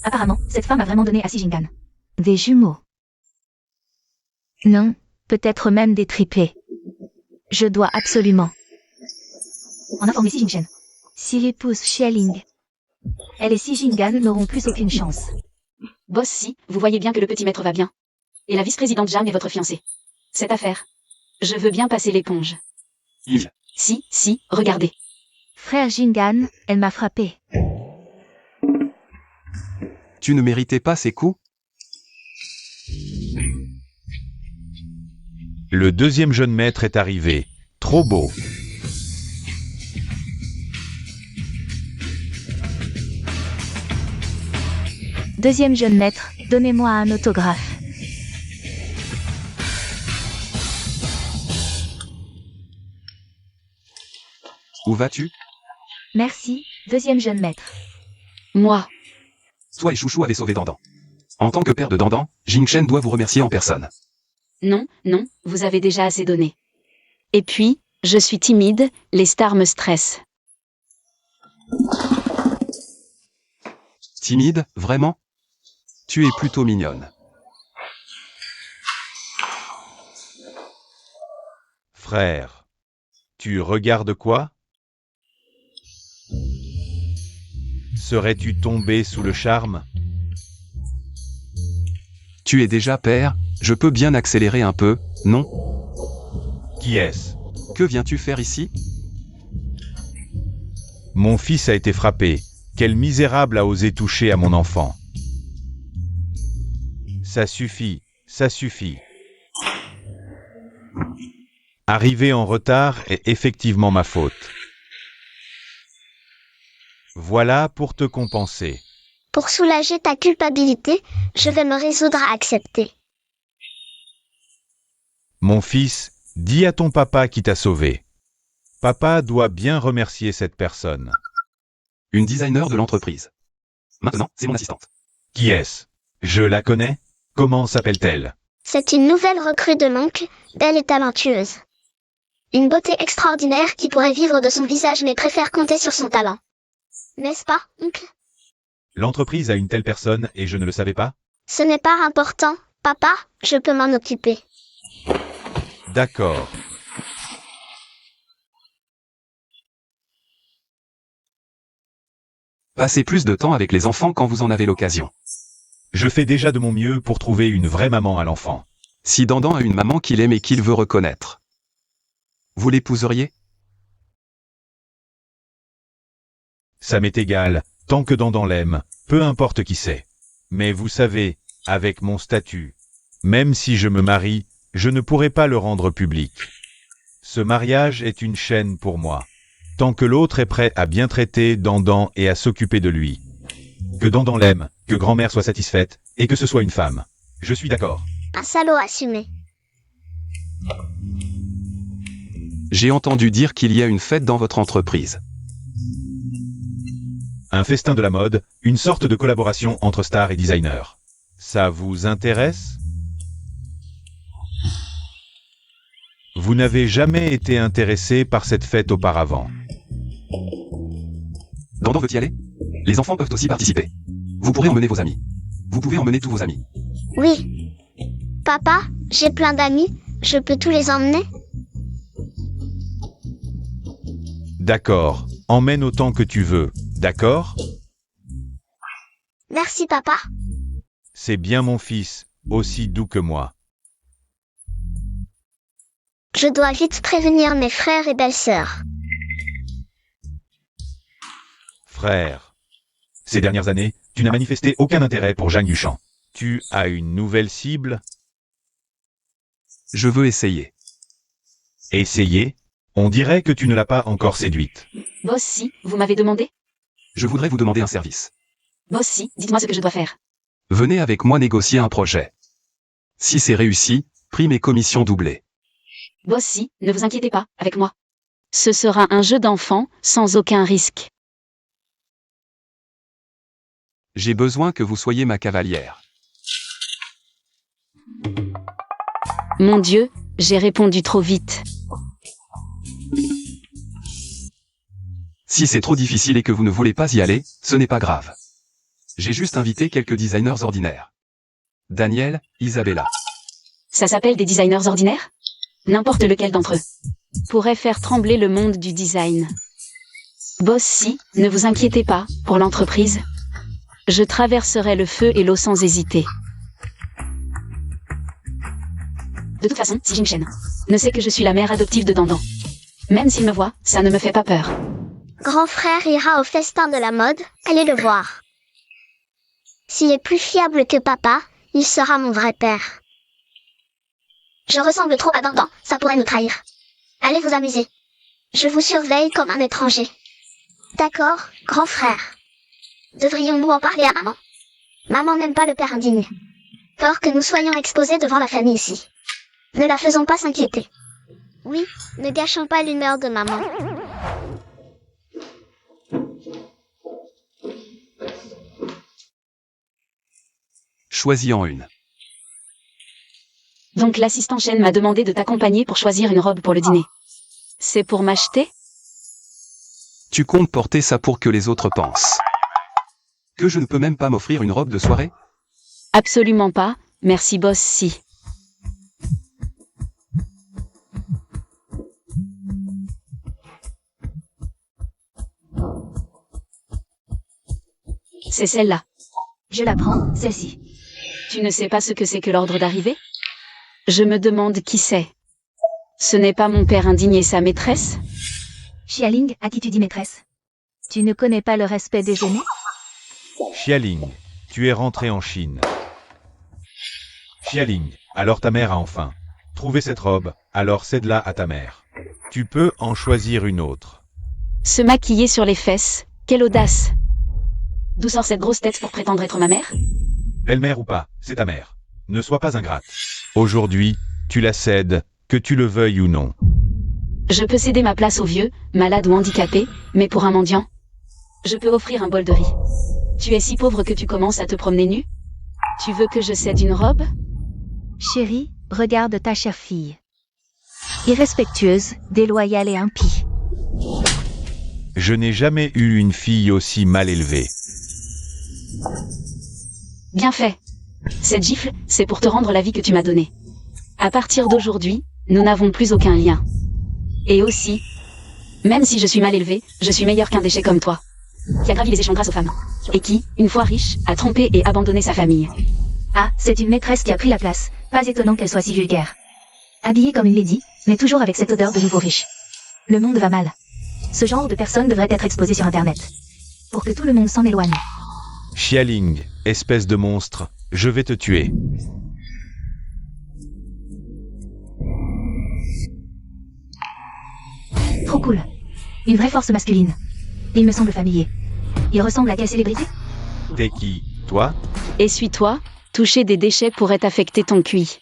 [SPEAKER 2] Apparemment, cette femme a vraiment donné à Si Jingan des jumeaux. Non, peut-être même des triplés. Je dois absolument en informer Si Jinchen. S'il épouse Xialing, elle et Si Jingan n'auront plus aucune chance.
[SPEAKER 1] Boss Si, vous voyez bien que le petit maître va bien. Et la vice-présidente Jam est votre fiancée. Cette affaire. Je veux bien passer l'éponge.
[SPEAKER 3] Yves.
[SPEAKER 1] Si, regardez.
[SPEAKER 2] Frère Jingan, elle m'a frappé.
[SPEAKER 3] Tu ne méritais pas ces coups?
[SPEAKER 6] Le 2e jeune maître est arrivé. Trop beau.
[SPEAKER 2] Deuxième jeune maître, donnez-moi un autographe.
[SPEAKER 3] Où vas-tu?
[SPEAKER 2] Merci, deuxième jeune maître.
[SPEAKER 1] Moi.
[SPEAKER 3] Toi et Chouchou avez sauvé Dandan. En tant que père de Dandan, Jingchen doit vous remercier en personne.
[SPEAKER 1] Non, vous avez déjà assez donné. Et puis, je suis timide, les stars me stressent.
[SPEAKER 3] Timide, vraiment? Tu es plutôt mignonne.
[SPEAKER 6] Frère. Tu regardes quoi? Serais-tu tombé sous le charme?
[SPEAKER 3] Tu es déjà père, je peux bien accélérer un peu, non?
[SPEAKER 6] Qui est-ce?
[SPEAKER 3] Que viens-tu faire ici?
[SPEAKER 6] Mon fils a été frappé. Quel misérable a osé toucher à mon enfant. Ça suffit, ça suffit. Arriver en retard est effectivement ma faute. Voilà pour te compenser.
[SPEAKER 5] Pour soulager ta culpabilité, je vais me résoudre à accepter.
[SPEAKER 6] Mon fils, dis à ton papa qui t'a sauvé. Papa doit bien remercier cette personne.
[SPEAKER 3] Une designer de l'entreprise. Maintenant, c'est mon assistante.
[SPEAKER 6] Qui est-ce? Je la connais? Comment s'appelle-t-elle?
[SPEAKER 5] C'est une nouvelle recrue de l'oncle, belle et talentueuse. Une beauté extraordinaire qui pourrait vivre de son visage mais préfère compter sur son talent. N'est-ce pas, oncle?
[SPEAKER 6] L'entreprise a une telle personne et je ne le savais pas?
[SPEAKER 5] Ce n'est pas important, papa, je peux m'en occuper.
[SPEAKER 6] D'accord.
[SPEAKER 3] Passez plus de temps avec les enfants quand vous en avez l'occasion.
[SPEAKER 6] Je fais déjà de mon mieux pour trouver une vraie maman à l'enfant.
[SPEAKER 3] Si Dandan a une maman qu'il aime et qu'il veut reconnaître, vous l'épouseriez?
[SPEAKER 6] Ça m'est égal, tant que Dandan l'aime, peu importe qui c'est. Mais vous savez, avec mon statut, même si je me marie, je ne pourrai pas le rendre public. Ce mariage est une chaîne pour moi. Tant que l'autre est prêt à bien traiter Dandan et à s'occuper de lui. Que Dandan l'aime, que grand-mère soit satisfaite, et que ce soit une femme. Je suis d'accord.
[SPEAKER 5] Un salaud assumé.
[SPEAKER 3] J'ai entendu dire qu'il y a une fête dans votre entreprise.
[SPEAKER 6] Un festin de la mode, une sorte de collaboration entre stars et designers. Ça vous intéresse? Vous n'avez jamais été intéressé par cette fête auparavant.
[SPEAKER 3] Dandan veut y aller? Les enfants peuvent aussi participer. Vous pourrez emmener vos amis. Vous pouvez emmener tous vos amis.
[SPEAKER 5] Oui. Papa, j'ai plein d'amis, je peux tous les emmener?
[SPEAKER 6] D'accord, emmène autant que tu veux, d'accord?
[SPEAKER 5] Merci papa.
[SPEAKER 6] C'est bien mon fils, aussi doux que moi.
[SPEAKER 5] Je dois vite prévenir mes frères et belles-sœurs.
[SPEAKER 6] Frère. Ces dernières années, tu n'as manifesté aucun intérêt pour Jeanne Duchamp. Tu as une nouvelle cible?
[SPEAKER 3] Je veux essayer.
[SPEAKER 6] Essayer? On dirait que tu ne l'as pas encore séduite.
[SPEAKER 4] Boss, si, vous m'avez demandé?
[SPEAKER 3] Je voudrais vous demander un service.
[SPEAKER 4] Boss, si, dites-moi ce que je dois faire.
[SPEAKER 3] Venez avec moi négocier un projet. Si c'est réussi, prime et commission doublées.
[SPEAKER 4] Boss, si, ne vous inquiétez pas, avec moi. Ce sera un jeu d'enfant, sans aucun risque.
[SPEAKER 3] J'ai besoin que vous soyez ma cavalière.
[SPEAKER 4] Mon Dieu, j'ai répondu trop vite.
[SPEAKER 3] Si c'est trop difficile et que vous ne voulez pas y aller, ce n'est pas grave. J'ai juste invité quelques designers ordinaires. Daniel, Isabella.
[SPEAKER 4] Ça s'appelle des designers ordinaires? N'importe lequel d'entre eux pourrait faire trembler le monde du design. Boss, si, ne vous inquiétez pas, pour l'entreprise. Je traverserai le feu et l'eau sans hésiter. De toute façon, si Jing Shen ne sait que je suis la mère adoptive de Dandan. Même s'il me voit, ça ne me fait pas peur.
[SPEAKER 5] Grand frère ira au festin de la mode, allez le voir. S'il est plus fiable que papa, il sera mon vrai père. Je ressemble trop à Dandan, ça pourrait nous trahir. Allez vous amuser. Je vous surveille comme un étranger. D'accord, grand frère. Devrions-nous en parler à maman? Maman n'aime pas le père indigne. Peur que nous soyons exposés devant la famille ici. Ne la faisons pas s'inquiéter. Oui, ne gâchons pas l'humeur de maman.
[SPEAKER 3] Choisis en une.
[SPEAKER 4] Donc l'assistant Shen m'a demandé de t'accompagner pour choisir une robe pour le dîner. C'est pour m'acheter?
[SPEAKER 3] Tu comptes porter ça pour que les autres pensent que je ne peux même pas m'offrir une robe de soirée?
[SPEAKER 4] Absolument pas, merci boss, si. C'est celle-là.
[SPEAKER 2] Je la prends, celle-ci.
[SPEAKER 4] Tu ne sais pas ce que c'est que l'ordre d'arrivée? Je me demande qui c'est. Ce n'est pas mon père indigne et sa maîtresse?
[SPEAKER 2] Xialing, à qui tu dis maîtresse? Tu ne connais pas le respect des aînés?
[SPEAKER 6] Xialing, tu es rentré en Chine. Xialing, alors ta mère a enfin trouvé cette robe, alors cède-la à ta mère. Tu peux en choisir une autre.
[SPEAKER 4] Se maquiller sur les fesses, quelle audace! D'où sort cette grosse tête pour prétendre être ma mère?
[SPEAKER 6] Belle-mère ou pas, c'est ta mère. Ne sois pas ingrate. Aujourd'hui, tu la cèdes, que tu le veuilles ou non.
[SPEAKER 4] Je peux céder ma place aux vieux, malades ou handicapés, mais pour un mendiant, je peux offrir un bol de riz. Tu es si pauvre que tu commences à te promener nu? Tu veux que je cède une robe?
[SPEAKER 2] Chérie, regarde ta chère fille. Irrespectueuse, déloyale et impie.
[SPEAKER 6] Je n'ai jamais eu une fille aussi mal élevée.
[SPEAKER 4] Bien fait. Cette gifle, c'est pour te rendre la vie que tu m'as donnée. À partir d'aujourd'hui, nous n'avons plus aucun lien. Et aussi, même si je suis mal élevée, je suis meilleur qu'un déchet comme toi, qui a gravi les échelons grâce aux femmes, et qui, une fois riche, a trompé et abandonné sa famille.
[SPEAKER 2] Ah, c'est une maîtresse qui a pris la place. Pas étonnant qu'elle soit si vulgaire. Habillée comme une lady, mais toujours avec cette odeur de nouveau riche. Le monde va mal. Ce genre de personne devrait être exposé sur Internet. Pour que tout le monde s'en éloigne.
[SPEAKER 6] Xialing, espèce de monstre, je vais te tuer.
[SPEAKER 2] Trop cool. Une vraie force masculine. Il me semble familier. Il ressemble à quelle célébrité?
[SPEAKER 6] T'es qui, toi?
[SPEAKER 4] Essuie-toi, toucher des déchets pourrait affecter ton QI.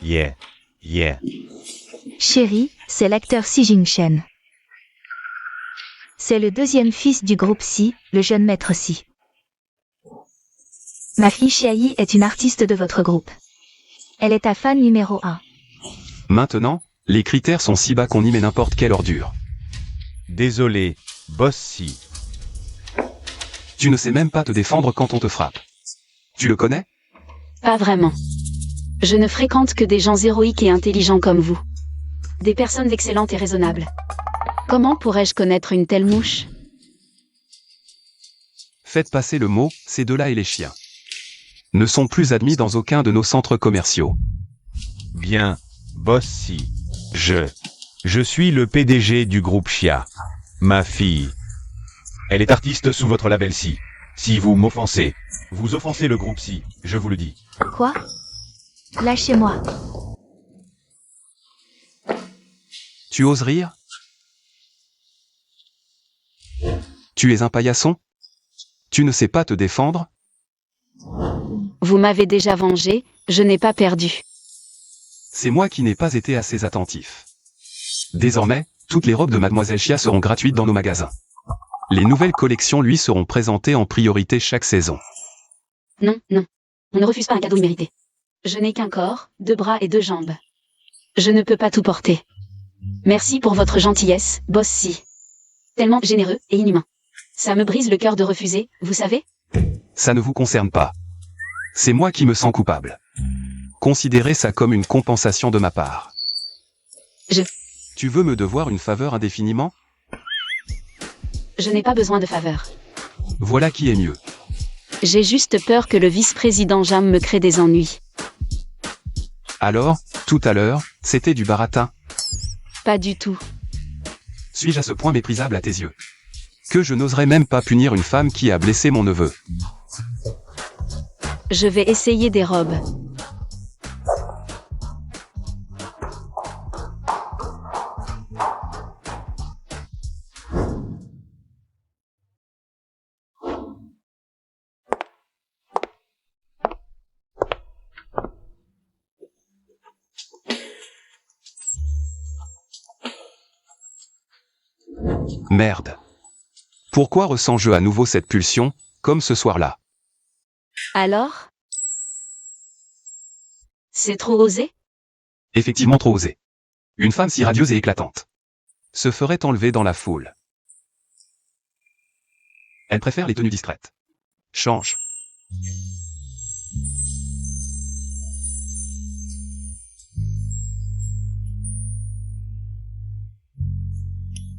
[SPEAKER 6] Yeah.
[SPEAKER 2] Chérie, c'est l'acteur Si Jing-shen. C'est le deuxième fils du groupe Si, le jeune maître Si. Ma fille Xiayi est une artiste de votre groupe. Elle est ta fan numéro 1.
[SPEAKER 3] Maintenant, les critères sont si bas qu'on y met n'importe quelle ordure.
[SPEAKER 6] Désolé, boss si.
[SPEAKER 3] Tu ne sais même pas te défendre quand on te frappe. Tu le connais?
[SPEAKER 4] Pas vraiment. Je ne fréquente que des gens héroïques et intelligents comme vous. Des personnes excellentes et raisonnables. Comment pourrais-je connaître une telle mouche?
[SPEAKER 3] Faites passer le mot, ces deux-là et les chiens ne sont plus admis dans aucun de nos centres commerciaux.
[SPEAKER 6] Bien, boss si. Je suis le PDG du groupe Chia. Ma fille. Elle est artiste sous votre label Si. Si vous m'offensez, vous offensez le groupe Si, je vous le dis.
[SPEAKER 2] Quoi? Lâchez-moi.
[SPEAKER 3] Tu oses rire? Tu es un paillasson? Tu ne sais pas te défendre?
[SPEAKER 4] Vous m'avez déjà vengé, je n'ai pas perdu.
[SPEAKER 3] C'est moi qui n'ai pas été assez attentif. Désormais, toutes les robes de Mademoiselle Chia seront gratuites dans nos magasins. Les nouvelles collections lui seront présentées en priorité chaque saison.
[SPEAKER 4] Non. On ne refuse pas un cadeau immérité. Je n'ai qu'un corps, 2 bras et 2 jambes. Je ne peux pas tout porter. Merci pour votre gentillesse, boss Si. Tellement généreux et inhumain. Ça me brise le cœur de refuser, vous savez?
[SPEAKER 3] Ça ne vous concerne pas. C'est moi qui me sens coupable. Considérez ça comme une compensation de ma part. Tu veux me devoir une faveur indéfiniment?
[SPEAKER 4] Je n'ai pas besoin de faveur.
[SPEAKER 3] Voilà qui est mieux.
[SPEAKER 4] J'ai juste peur que le vice-président Jam me crée des ennuis.
[SPEAKER 3] Alors, tout à l'heure, c'était du baratin.
[SPEAKER 4] Pas du tout.
[SPEAKER 3] Suis-je à ce point méprisable à tes yeux? Que je n'oserais même pas punir une femme qui a blessé mon neveu.
[SPEAKER 4] Je vais essayer des robes.
[SPEAKER 3] Merde. Pourquoi ressens-je à nouveau cette pulsion, comme ce soir-là?
[SPEAKER 4] Alors? C'est trop osé?
[SPEAKER 3] Effectivement trop osé. Une femme si radieuse et éclatante se ferait enlever dans la foule. Elle préfère les tenues discrètes. Change.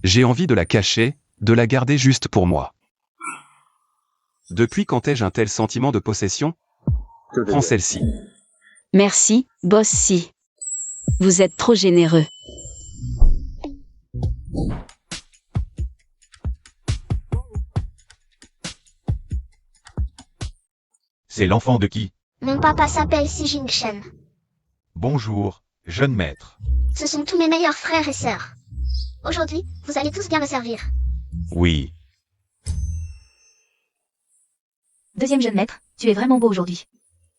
[SPEAKER 3] J'ai envie de la cacher, de la garder juste pour moi. Depuis quand ai-je un tel sentiment de possession? Prends celle-ci.
[SPEAKER 4] Merci, boss Si. Vous êtes trop généreux.
[SPEAKER 6] C'est l'enfant de qui?
[SPEAKER 5] Mon papa s'appelle Si Jing-shen.
[SPEAKER 6] Bonjour, jeune maître.
[SPEAKER 5] Ce sont tous mes meilleurs frères et sœurs. Aujourd'hui, vous allez tous bien me servir.
[SPEAKER 6] Oui.
[SPEAKER 2] Deuxième jeune maître, tu es vraiment beau aujourd'hui.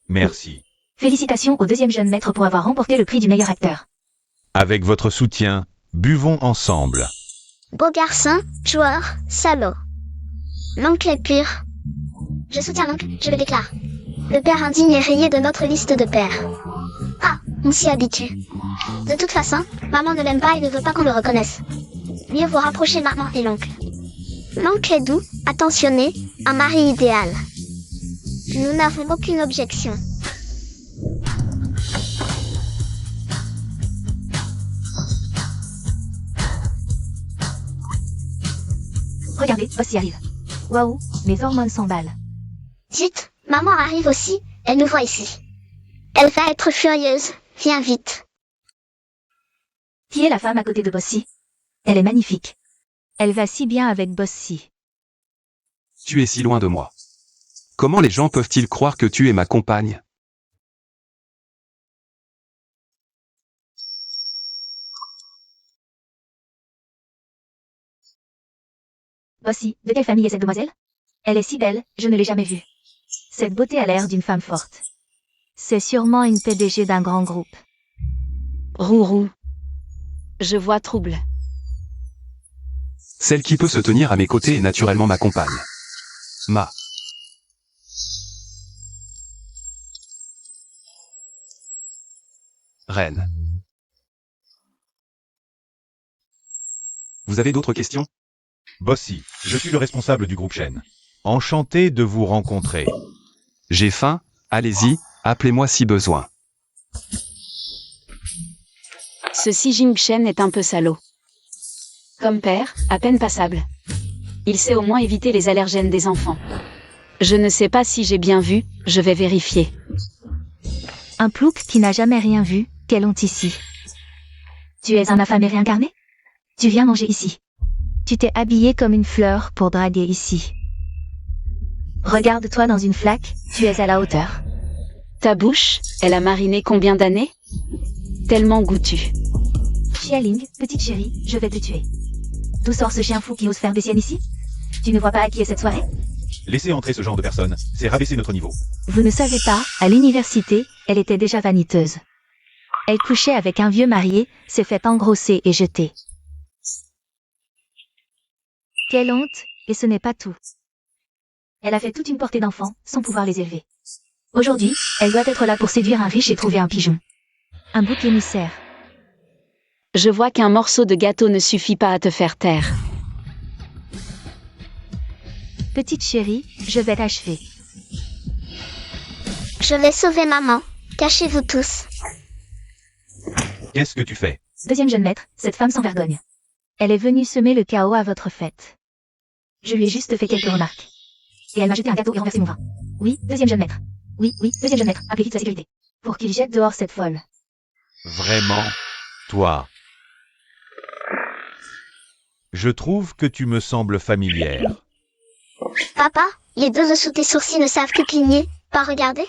[SPEAKER 6] Merci.
[SPEAKER 2] Félicitations au deuxième jeune maître pour avoir remporté le prix du meilleur acteur.
[SPEAKER 6] Avec votre soutien, buvons ensemble.
[SPEAKER 5] Beau garçon, joueur, salaud. L'oncle est pur. Je soutiens l'oncle, je le déclare. Le père indigne est rayé de notre liste de pères. Ah, on s'y habitue. De toute façon, maman ne l'aime pas et ne veut pas qu'on le reconnaisse. Mieux vous rapprocher maman et l'oncle. L'oncle est doux, attentionné, un mari idéal. Nous n'avons aucune objection.
[SPEAKER 2] Regardez, boss y arrive. Waouh, mes hormones s'emballent.
[SPEAKER 5] Zut, maman arrive aussi, elle nous voit ici. Elle va être furieuse, viens vite.
[SPEAKER 2] Qui est la femme à côté de Bossy? Elle est magnifique. Elle va si bien avec Bossy.
[SPEAKER 3] Tu es si loin de moi. Comment les gens peuvent-ils croire que tu es ma compagne?
[SPEAKER 2] Bossy, de quelle famille est cette demoiselle? Elle est si belle, je ne l'ai jamais vue. Cette beauté a l'air d'une femme forte. C'est sûrement une PDG d'un grand groupe.
[SPEAKER 1] Rourou. Je vois trouble.
[SPEAKER 3] Celle qui peut se tenir à mes côtés est naturellement ma compagne. Ma. Reine. Vous avez d'autres questions?
[SPEAKER 6] Bossy, je suis le responsable du groupe Shen. Enchanté de vous rencontrer.
[SPEAKER 3] J'ai faim, allez-y, appelez-moi si besoin.
[SPEAKER 1] Ce Si Jing-shen est un peu salaud. Comme père, à peine passable. Il sait au moins éviter les allergènes des enfants. Je ne sais pas si j'ai bien vu, je vais vérifier.
[SPEAKER 2] Un plouc qui n'a jamais rien vu, quelle honte ici. Tu es un affamé réincarné? Tu viens manger ici. Tu t'es habillé comme une fleur pour draguer ici. Regarde-toi dans une flaque, tu es à la hauteur.
[SPEAKER 1] Ta bouche, elle a mariné combien d'années? Tellement goûtu.
[SPEAKER 2] Xialing, petite chérie, je vais te tuer. D'où sort ce chien fou qui ose faire des siennes ici? Tu ne vois pas à qui est cette soirée?
[SPEAKER 6] Laissez entrer ce genre de personnes, c'est rabaisser notre niveau.
[SPEAKER 2] Vous ne savez pas, à l'université, elle était déjà vaniteuse. Elle couchait avec un vieux marié, s'est fait engrosser et jeter. Quelle honte, et ce n'est pas tout. Elle a fait toute une portée d'enfants, sans pouvoir les élever. Aujourd'hui, elle doit être là pour séduire un riche et trouver un pigeon. Un bouc émissaire.
[SPEAKER 1] Je vois qu'un morceau de gâteau ne suffit pas à te faire taire.
[SPEAKER 2] Petite chérie, je vais t'achever.
[SPEAKER 5] Je vais sauver maman. Cachez-vous tous.
[SPEAKER 6] Qu'est-ce que tu fais?
[SPEAKER 2] Deuxième jeune maître, cette femme sans vergogne. Elle est venue semer le chaos à votre fête. Je lui ai juste fait quelques remarques. Et elle m'a jeté un gâteau et renversé mon vin. Oui, deuxième jeune maître. Oui, deuxième jeune maître, appelez vite la sécurité. Pour qu'il jette dehors cette folle.
[SPEAKER 6] Vraiment? Toi? Je trouve que tu me sembles familière.
[SPEAKER 5] Papa, les deux sous tes sourcils ne savent que cligner, pas regarder?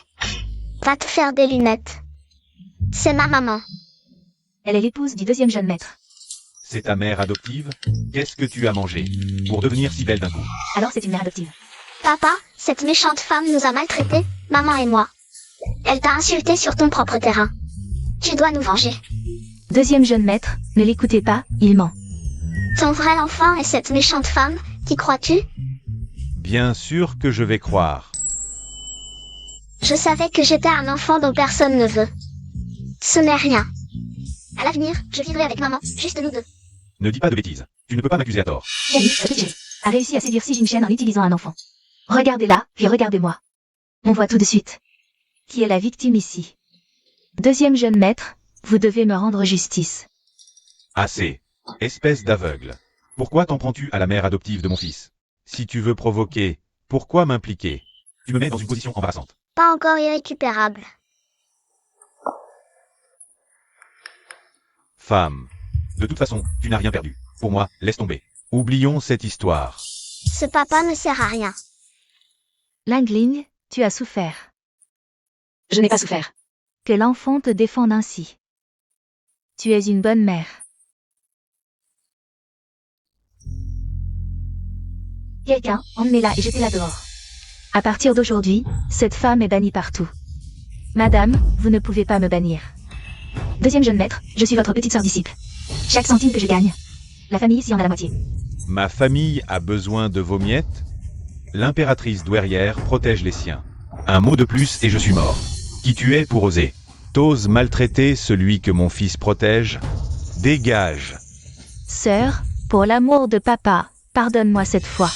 [SPEAKER 5] Va te faire des lunettes. C'est ma maman.
[SPEAKER 2] Elle est l'épouse du deuxième jeune maître.
[SPEAKER 6] C'est ta mère adoptive? Qu'est-ce que tu as mangé pour devenir si belle d'un coup?
[SPEAKER 2] Alors c'est une mère adoptive.
[SPEAKER 5] Papa, cette méchante femme nous a maltraités, maman et moi. Elle t'a insulté sur ton propre terrain. Tu dois nous venger.
[SPEAKER 2] Deuxième jeune maître, ne l'écoutez pas, il ment.
[SPEAKER 5] Ton vrai enfant est cette méchante femme, qui crois-tu?
[SPEAKER 6] Bien sûr que je vais croire.
[SPEAKER 5] Je savais que j'étais un enfant dont personne ne veut. Ce n'est rien. À l'avenir, je vivrai avec maman, juste nous deux.
[SPEAKER 6] Ne dis pas de bêtises. Tu ne peux pas m'accuser à tort.
[SPEAKER 2] Yannick, petite chérie, a réussi à séduire Si Jing-shen en utilisant un enfant. Regardez-la, puis regardez-moi. On voit tout de suite. Qui est la victime ici? Deuxième jeune maître, vous devez me rendre justice.
[SPEAKER 6] Assez. Espèce d'aveugle. Pourquoi t'en prends-tu à la mère adoptive de mon fils? Si tu veux provoquer, pourquoi m'impliquer? Tu me mets dans une position embarrassante.
[SPEAKER 5] Pas encore irrécupérable.
[SPEAKER 6] Femme. De toute façon, tu n'as rien perdu. Pour moi, laisse tomber. Oublions cette histoire.
[SPEAKER 5] Ce papa ne sert à rien.
[SPEAKER 2] Lingling, tu as souffert.
[SPEAKER 1] Je n'ai pas souffert.
[SPEAKER 2] Que l'enfant te défende ainsi. Tu es une bonne mère. Quelqu'un, emmenez-la et jetez-la dehors. À partir d'aujourd'hui, cette femme est bannie partout. Madame, vous ne pouvez pas me bannir. Deuxième jeune maître, je suis votre petite sœur disciple. Chaque centime que je gagne, la famille s'y en a la moitié.
[SPEAKER 6] Ma famille a besoin de vos miettes? L'impératrice douairière protège les siens. Un mot de plus et je suis mort. Qui tu es pour oser? T'oses maltraiter celui que mon fils protège? Dégage!
[SPEAKER 2] Sœur, pour l'amour de papa, pardonne-moi cette fois.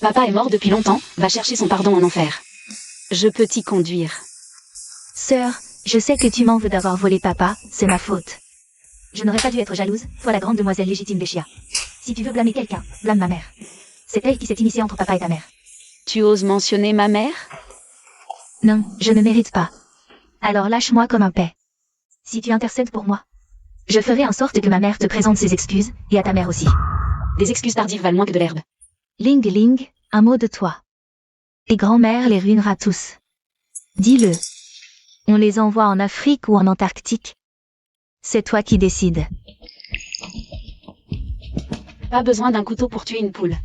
[SPEAKER 1] Papa est mort depuis longtemps, va chercher son pardon en enfer. Je peux t'y conduire.
[SPEAKER 2] Sœur, je sais que tu m'en veux d'avoir volé papa, c'est ma faute. Je n'aurais pas dû être jalouse, toi la grande demoiselle légitime des Chia. Si tu veux blâmer quelqu'un, blâme ma mère. C'est elle qui s'est initiée entre papa et ta mère.
[SPEAKER 1] Tu oses mentionner ma mère?
[SPEAKER 2] Non, je ne mérite pas. Alors lâche-moi comme un paix. Si tu intercèdes pour moi, je ferai en sorte que ma mère te présente ses excuses, et à ta mère aussi.
[SPEAKER 1] Des excuses tardives valent moins que de l'herbe.
[SPEAKER 2] Ling Ling, un mot de toi. Tes grands-mères les ruinera tous. Dis-le. On les envoie en Afrique ou en Antarctique. C'est toi qui décides.
[SPEAKER 1] Pas besoin d'un couteau pour tuer une poule.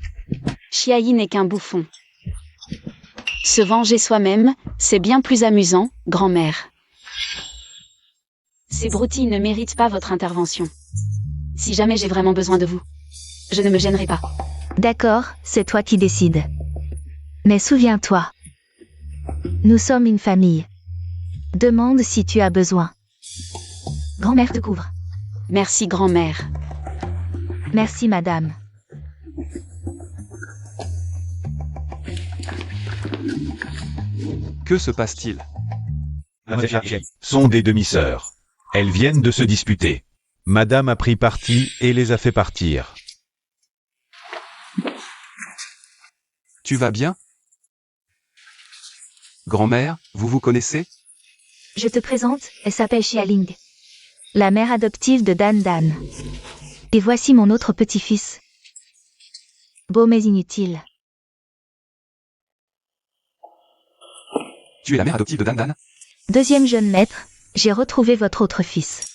[SPEAKER 1] Chiayi n'est qu'un bouffon. Se venger soi-même, c'est bien plus amusant, grand-mère.
[SPEAKER 4] Ces broutilles ne méritent pas votre intervention. Si jamais j'ai vraiment besoin de vous, je ne me gênerai pas.
[SPEAKER 2] D'accord, c'est toi qui décides. Mais souviens-toi. Nous sommes une famille. Demande si tu as besoin. Grand-mère te couvre.
[SPEAKER 4] Merci, grand-mère.
[SPEAKER 2] Merci, madame.
[SPEAKER 3] Que se passe-t-il?
[SPEAKER 6] Mademoiselle Chia sont des demi-sœurs. Elles viennent de se disputer. Madame a pris parti et les a fait partir.
[SPEAKER 3] Tu vas bien? Grand-mère, vous vous connaissez?
[SPEAKER 2] Je te présente, elle s'appelle Xialing. La mère adoptive de Dan Dan. Et voici mon autre petit-fils. Beau mais inutile.
[SPEAKER 3] Tu es la mère adoptive de Dan Dan?
[SPEAKER 2] Deuxième jeune maître, j'ai retrouvé votre autre fils.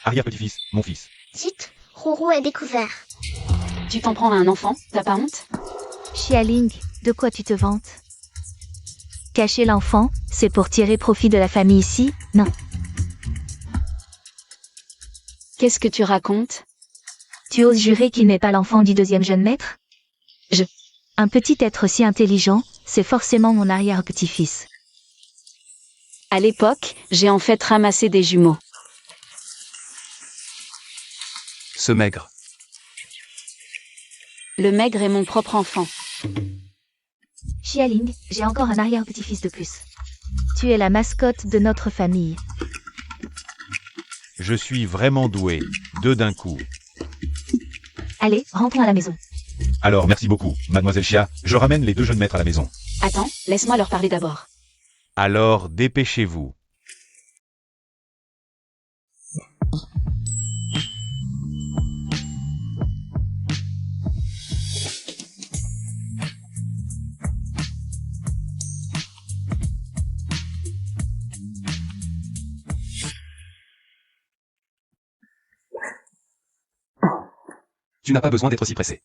[SPEAKER 6] Arrière-petit-fils, mon fils.
[SPEAKER 5] Zut, Roro est découvert.
[SPEAKER 4] Tu t'en prends à un enfant, t'as pas honte?
[SPEAKER 2] Xialing, de quoi tu te vantes? Cacher l'enfant, c'est pour tirer profit de la famille ici? Non.
[SPEAKER 4] Qu'est-ce que tu racontes?
[SPEAKER 2] Tu oses jurer qu'il n'est pas l'enfant du deuxième jeune maître?
[SPEAKER 4] Je-
[SPEAKER 2] Un petit être si intelligent, c'est forcément mon arrière-petit-fils.
[SPEAKER 4] À l'époque, j'ai en fait ramassé des jumeaux.
[SPEAKER 3] Ce maigre.
[SPEAKER 4] Le maigre est mon propre enfant.
[SPEAKER 2] Xialing, j'ai encore un arrière-petit-fils de plus. Tu es la mascotte de notre famille.
[SPEAKER 6] Je suis vraiment doué. Deux d'un coup.
[SPEAKER 2] Allez, rentrons à la maison.
[SPEAKER 6] Alors, merci beaucoup, Mademoiselle Chia. Je ramène les deux jeunes maîtres à la maison.
[SPEAKER 4] Attends, laisse-moi leur parler d'abord.
[SPEAKER 6] Alors, dépêchez-vous.
[SPEAKER 3] Tu n'as pas besoin d'être si pressé.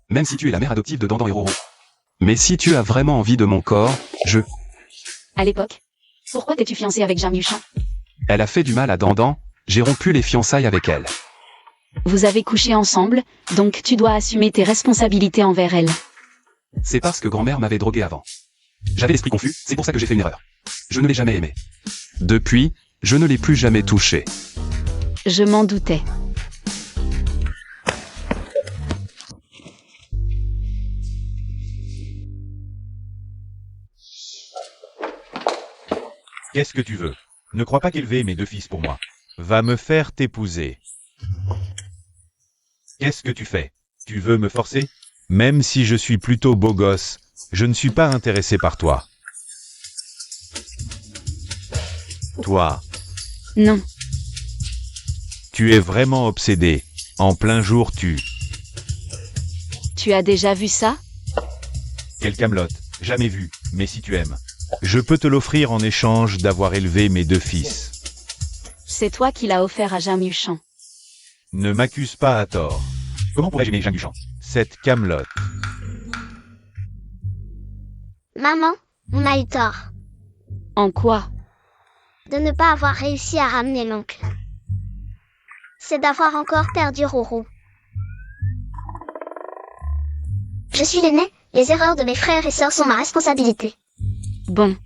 [SPEAKER 3] Même si tu es la mère adoptive de Dandan et Roro. Mais si tu as vraiment envie de mon corps,
[SPEAKER 4] À l'époque, pourquoi t'es-tu fiancé avec Zhang Yuchan?
[SPEAKER 3] Elle a fait du mal à Dandan, j'ai rompu les fiançailles avec elle.
[SPEAKER 4] Vous avez couché ensemble, donc tu dois assumer tes responsabilités envers elle.
[SPEAKER 3] C'est parce que grand-mère m'avait drogué avant. J'avais l'esprit confus, c'est pour ça que j'ai fait une erreur. Je ne l'ai jamais aimée. Depuis, je ne l'ai plus jamais touchée.
[SPEAKER 4] Je m'en doutais.
[SPEAKER 6] Qu'est-ce que tu veux? Ne crois pas qu'élever mes deux fils pour moi. Va me faire t'épouser. Qu'est-ce que tu fais? Tu veux me forcer? Même si je suis plutôt beau gosse, je ne suis pas intéressé par toi. Toi,
[SPEAKER 4] Non.
[SPEAKER 6] tu es vraiment obsédé. En plein jour tu...
[SPEAKER 4] Tu as déjà vu ça?
[SPEAKER 6] Quel camelote, jamais vu, mais si tu aimes. Je peux te l'offrir en échange d'avoir élevé mes deux fils.
[SPEAKER 4] C'est toi qui l'as offert à Zhang Yuchan.
[SPEAKER 6] Ne m'accuse pas à tort. Comment pourrais-je aimer Jean Duchamp? Cette camelote.
[SPEAKER 5] Maman, on a eu tort
[SPEAKER 4] En quoi?
[SPEAKER 5] de ne pas avoir réussi à ramener l'oncle. C'est d'avoir encore perdu Roro. Je suis l'aîné, les erreurs de mes frères et sœurs sont ma responsabilité.
[SPEAKER 4] Bon.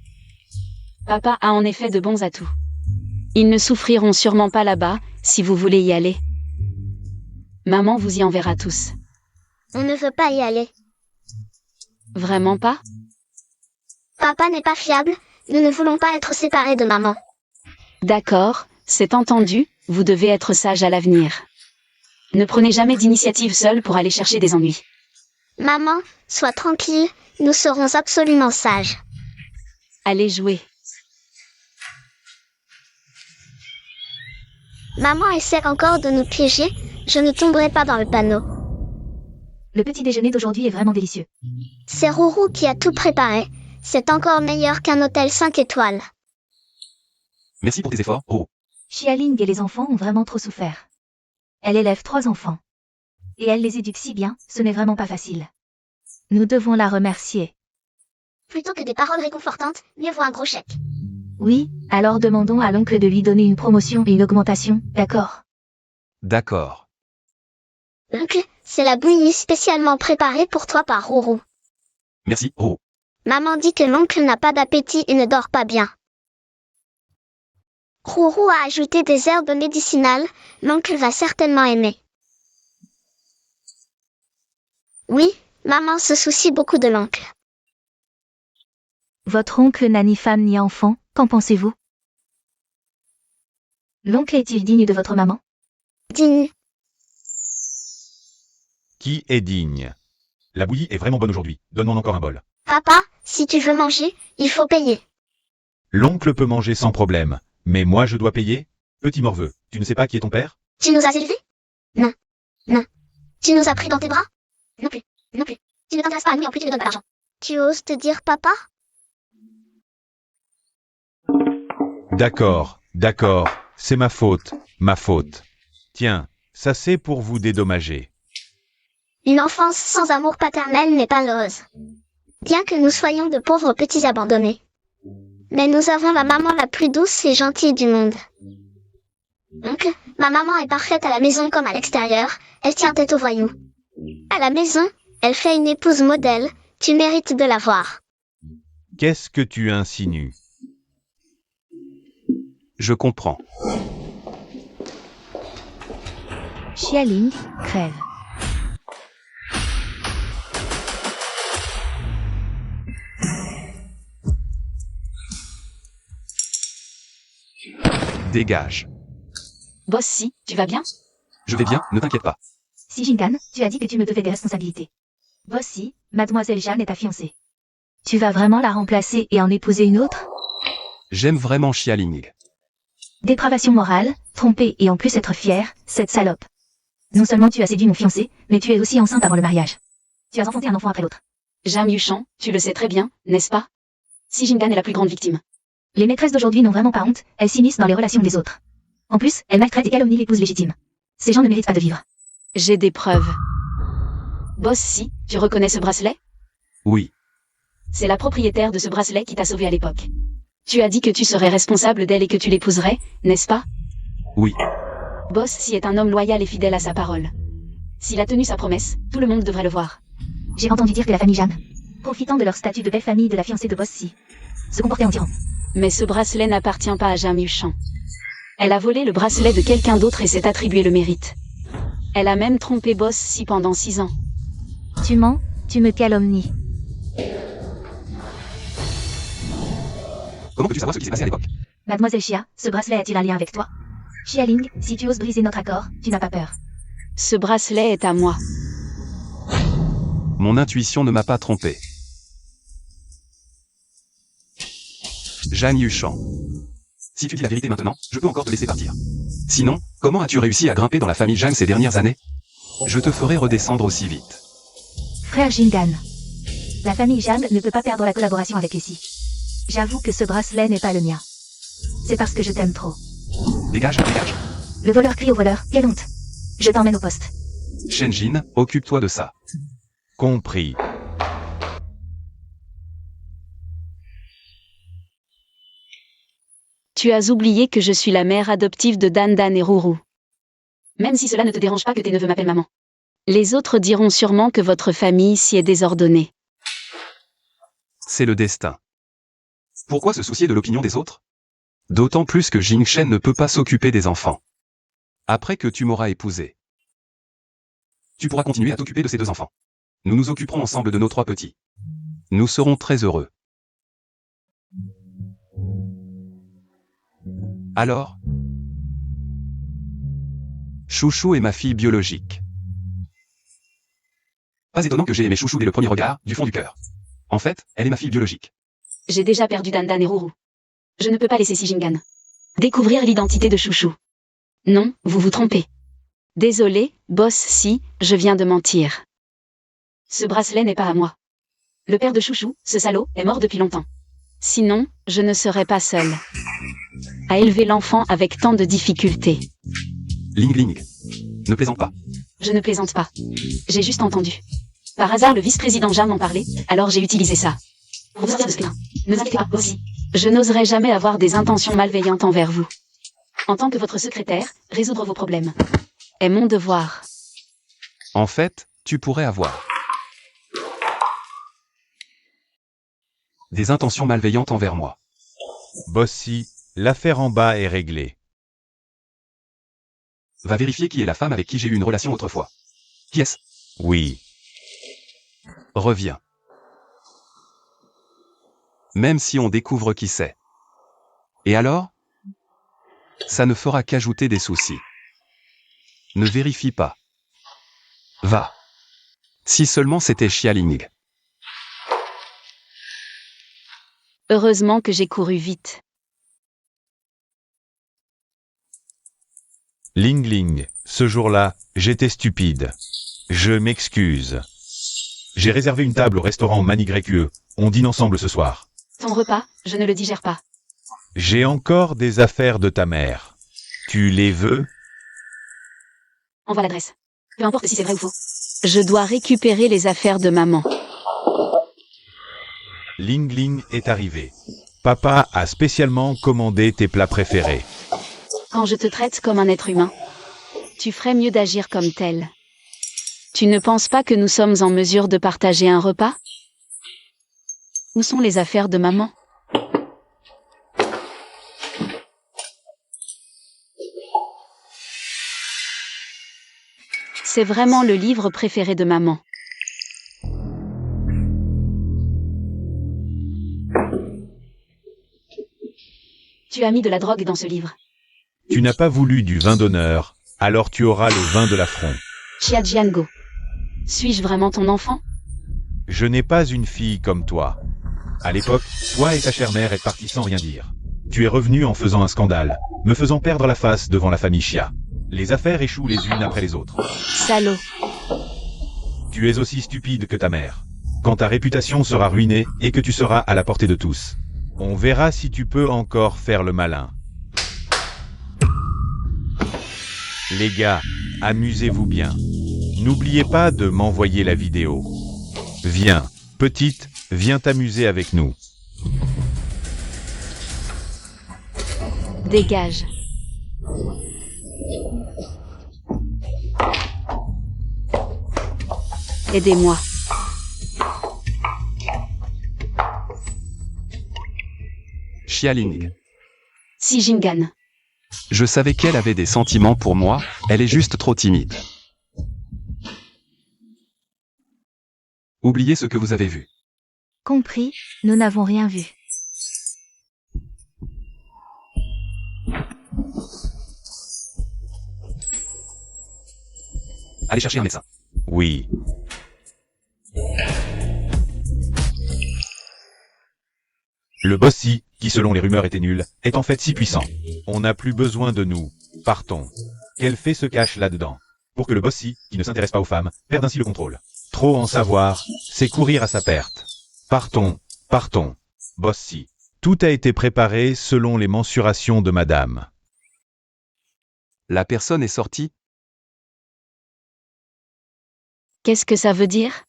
[SPEAKER 4] Papa a en effet de bons atouts. Ils ne souffriront sûrement pas là-bas, si vous voulez y aller. Maman vous y enverra tous.
[SPEAKER 5] On ne veut pas y aller.
[SPEAKER 4] Vraiment pas?
[SPEAKER 5] Papa n'est pas fiable, nous ne voulons pas être séparés de maman.
[SPEAKER 4] D'accord, c'est entendu, vous devez être sage à l'avenir. Ne prenez jamais d'initiative seule pour aller chercher des ennuis.
[SPEAKER 5] Maman, sois tranquille, nous serons absolument sages.
[SPEAKER 4] Allez jouer.
[SPEAKER 5] Maman essaie encore de nous piéger, je ne tomberai pas dans le panneau.
[SPEAKER 2] Le petit déjeuner d'aujourd'hui est vraiment délicieux.
[SPEAKER 5] C'est Roro qui a tout préparé, c'est encore meilleur qu'un hôtel 5 étoiles.
[SPEAKER 3] Merci pour tes efforts, Roro.
[SPEAKER 2] Xialing et les enfants ont vraiment trop souffert. Elle élève 3 enfants. Et elle les éduque si bien, ce n'est vraiment pas facile. Nous devons la remercier.
[SPEAKER 5] Plutôt que des paroles réconfortantes, mieux vaut un gros chèque.
[SPEAKER 2] Oui, alors demandons à l'oncle de lui donner une promotion et une augmentation, d'accord?
[SPEAKER 3] D'accord.
[SPEAKER 5] Oncle, c'est la bouillie spécialement préparée pour toi par Rourou.
[SPEAKER 3] Merci, Rourou.
[SPEAKER 5] Maman dit que l'oncle n'a pas d'appétit et ne dort pas bien. Rourou a ajouté des herbes médicinales, l'oncle va certainement aimer. Oui, maman se soucie beaucoup de l'oncle.
[SPEAKER 2] Votre oncle n'a ni femme ni enfant, qu'en pensez-vous? L'oncle est-il digne de votre maman?
[SPEAKER 5] Digne.
[SPEAKER 6] Qui est digne? La bouillie est vraiment bonne aujourd'hui. Donne-moi encore un bol.
[SPEAKER 5] Papa, si tu veux manger, il faut payer.
[SPEAKER 6] L'oncle peut manger sans problème. Mais moi je dois payer? Petit morveux, tu ne sais pas qui est ton père?
[SPEAKER 5] Tu nous as élevés? Non. Non. Tu nous as pris dans tes bras? Non plus. Non plus. Tu ne t'intéresses pas à nous et en plus tu ne donnes pas d'argent. Tu oses te dire papa?
[SPEAKER 6] D'accord, d'accord, c'est ma faute, ma faute. Tiens, ça c'est pour vous dédommager.
[SPEAKER 5] Une enfance sans amour paternel n'est pas heureuse. Bien que nous soyons de pauvres petits abandonnés. Mais nous avons la maman la plus douce et gentille du monde. Oncle, ma maman est parfaite à la maison comme à l'extérieur, elle tient tête aux voyous. À la maison, elle fait une épouse modèle, tu mérites de la voir.
[SPEAKER 6] Qu'est-ce que tu insinues?
[SPEAKER 3] Je comprends.
[SPEAKER 2] Xialing crève.
[SPEAKER 3] Dégage.
[SPEAKER 4] Boss si, tu vas bien?
[SPEAKER 3] Je vais bien, ne t'inquiète pas.
[SPEAKER 2] Si Jingan, tu as dit que tu me devais des responsabilités. Voici, mademoiselle Jeanne est ta fiancée. Tu vas vraiment la remplacer et en épouser une autre?
[SPEAKER 3] J'aime vraiment Xialing.
[SPEAKER 2] Dépravation morale, tromper et en plus être fière, cette salope. Non seulement tu as séduit mon fiancé, mais tu es aussi enceinte avant le mariage. Tu as enfanté un enfant après l'autre.
[SPEAKER 4] Jam Yuchan, tu le sais très bien, n'est-ce pas? Si Jingan est la plus grande victime.
[SPEAKER 2] Les maîtresses d'aujourd'hui n'ont vraiment pas honte, elles s'immiscent dans les relations des autres. En plus, elles maltraitent et calomnient l'épouse légitime. Ces gens ne méritent pas de vivre.
[SPEAKER 4] J'ai des preuves. Boss si, tu reconnais ce bracelet?
[SPEAKER 3] Oui.
[SPEAKER 4] C'est la propriétaire de ce bracelet qui t'a sauvé à l'époque. Tu as dit que tu serais responsable d'elle et que tu l'épouserais, n'est-ce pas?
[SPEAKER 3] Oui.
[SPEAKER 4] Boss si est un homme loyal et fidèle à sa parole. S'il a tenu sa promesse, tout le monde devrait le voir.
[SPEAKER 2] J'ai entendu dire que la famille Jeanne, profitant de leur statut de belle famille de la fiancée de Boss Si, se comportait en tyran.
[SPEAKER 4] Mais ce bracelet n'appartient pas à Jam Yuchan. Elle a volé le bracelet de quelqu'un d'autre et s'est attribué le mérite. Elle a même trompé Boss Si pendant 6 ans.
[SPEAKER 2] Tu mens, tu me calomnies.
[SPEAKER 3] Comment peux-tu savoir ce qui s'est passé à l'époque?
[SPEAKER 2] Mademoiselle Xia, ce bracelet a-t-il un lien avec toi? Xialing, si tu oses briser notre accord, tu n'as pas peur.
[SPEAKER 4] Ce bracelet est à moi.
[SPEAKER 3] Mon intuition ne m'a pas trompé. Jeanne Yuchan. Si tu dis la vérité maintenant, je peux encore te laisser partir. Sinon, comment as-tu réussi à grimper dans la famille Jeanne ces dernières années? Je te ferai redescendre aussi vite.
[SPEAKER 2] Frère Jingan. La famille Jeanne ne peut pas perdre la collaboration avec Essie. J'avoue que ce bracelet n'est pas le mien. C'est parce que je t'aime trop.
[SPEAKER 3] Dégage, dégage.
[SPEAKER 2] Le voleur crie au voleur, quelle honte. Je t'emmène au poste.
[SPEAKER 3] Shenjin, occupe-toi de ça.
[SPEAKER 6] Compris.
[SPEAKER 4] Tu as oublié que je suis la mère adoptive de Dan Dan et Rourou. Même si cela ne te dérange pas que tes neveux m'appellent maman. Les autres diront sûrement que votre famille s'y est désordonnée.
[SPEAKER 3] C'est le destin. Pourquoi se soucier de l'opinion des autres? D'autant plus que Jing Shen ne peut pas s'occuper des enfants. Après que tu m'auras épousé, tu pourras continuer à t'occuper de ces 2 enfants. Nous nous occuperons ensemble de nos 3 petits. Nous serons très heureux. Alors? Chouchou est ma fille biologique. Pas étonnant que j'ai aimé Chouchou dès le premier regard, du fond du cœur. En fait, elle est ma fille biologique.
[SPEAKER 4] J'ai déjà perdu Dan Dan et Rourou. Je ne peux pas laisser Si Jingan découvrir l'identité de Chouchou. Non, vous vous trompez. Désolé, Boss Si, je viens de mentir. Ce bracelet n'est pas à moi. Le père de Chouchou, ce salaud, est mort depuis longtemps. Sinon, je ne serais pas seule à élever l'enfant avec tant de difficultés.
[SPEAKER 3] Ling Ling. Ne plaisante pas.
[SPEAKER 4] Je ne plaisante pas. J'ai juste entendu. Par hasard, le vice-président Jam en parlait, alors j'ai utilisé ça. Pour vous sortir de ce pétrin, ne vous inquiétez pas, aussi. Je n'oserais jamais avoir des intentions malveillantes envers vous. En tant que votre secrétaire, résoudre vos problèmes est mon devoir.
[SPEAKER 3] En fait, tu pourrais avoir des intentions malveillantes envers moi.
[SPEAKER 6] Bossy, l'affaire en bas est réglée.
[SPEAKER 3] Va vérifier qui est la femme avec qui j'ai eu une relation autrefois. Qui est-ce?
[SPEAKER 6] Oui.
[SPEAKER 3] Reviens. Même si on découvre qui c'est. Et alors? Ça ne fera qu'ajouter des soucis. Ne vérifie pas. Va. Si seulement c'était Xialing.
[SPEAKER 4] Heureusement que j'ai couru vite.
[SPEAKER 6] Ling Ling, ce jour-là, j'étais stupide. Je m'excuse. J'ai réservé une table au restaurant Manigreque. On dîne ensemble ce soir.
[SPEAKER 4] Ton repas, je ne le digère pas.
[SPEAKER 6] J'ai encore des affaires de ta mère. Tu les veux?
[SPEAKER 4] Envoie l'adresse. Peu importe si c'est vrai ou faux. Je dois récupérer les affaires de maman.
[SPEAKER 6] Ling Ling est arrivé. Papa a spécialement commandé tes plats préférés.
[SPEAKER 4] Quand je te traite comme un être humain, tu ferais mieux d'agir comme tel. Tu ne penses pas que nous sommes en mesure de partager un repas? Où sont les affaires de maman? C'est vraiment le livre préféré de maman. Tu as mis de la drogue dans ce livre.
[SPEAKER 6] Tu n'as pas voulu du vin d'honneur, alors tu auras le vin de l'affront.
[SPEAKER 4] Chia Jiango. Suis-je vraiment ton enfant?
[SPEAKER 6] Je n'ai pas une fille comme toi. À l'époque, toi et ta chère mère êtes partis sans rien dire. Tu es revenu en faisant un scandale, me faisant perdre la face devant la famille Chia. Les affaires échouent les unes après les autres.
[SPEAKER 4] Salaud.
[SPEAKER 6] Tu es aussi stupide que ta mère. Quand ta réputation sera ruinée et que tu seras à la portée de tous, on verra si tu peux encore faire le malin. Les gars, amusez-vous bien. N'oubliez pas de m'envoyer la vidéo. Viens, petite, viens t'amuser avec nous.
[SPEAKER 4] Dégage. Aidez-moi.
[SPEAKER 3] Xialing.
[SPEAKER 4] Si Jingan.
[SPEAKER 3] Je savais qu'elle avait des sentiments pour moi, elle est juste trop timide. Oubliez ce que vous avez vu.
[SPEAKER 2] Compris, nous n'avons rien vu.
[SPEAKER 3] Allez chercher un médecin.
[SPEAKER 6] Oui. Le Bossy, qui selon les rumeurs était nul, est en fait si puissant. On n'a plus besoin de nous. Partons. Quel fait se cache là-dedans? Pour que le Bossy, qui ne s'intéresse pas aux femmes, perde ainsi le contrôle. Trop en savoir, c'est courir à sa perte. Partons, partons. Bossy. Tout a été préparé selon les mensurations de madame.
[SPEAKER 3] La personne est sortie.
[SPEAKER 4] Qu'est-ce que ça veut dire?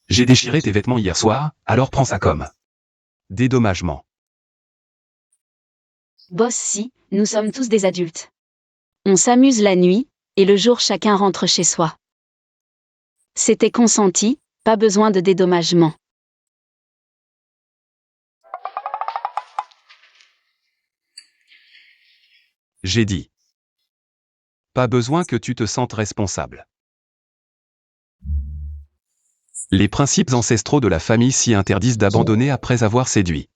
[SPEAKER 3] J'ai déchiré tes vêtements hier soir, alors prends ça comme dédommagement.
[SPEAKER 4] Boss, si, nous sommes tous des adultes. On s'amuse la nuit, et le jour chacun rentre chez soi. C'était consenti, pas besoin de dédommagement.
[SPEAKER 3] J'ai dit. Pas besoin que tu te sentes responsable. Les principes ancestraux de la famille s'y interdisent d'abandonner après avoir séduit.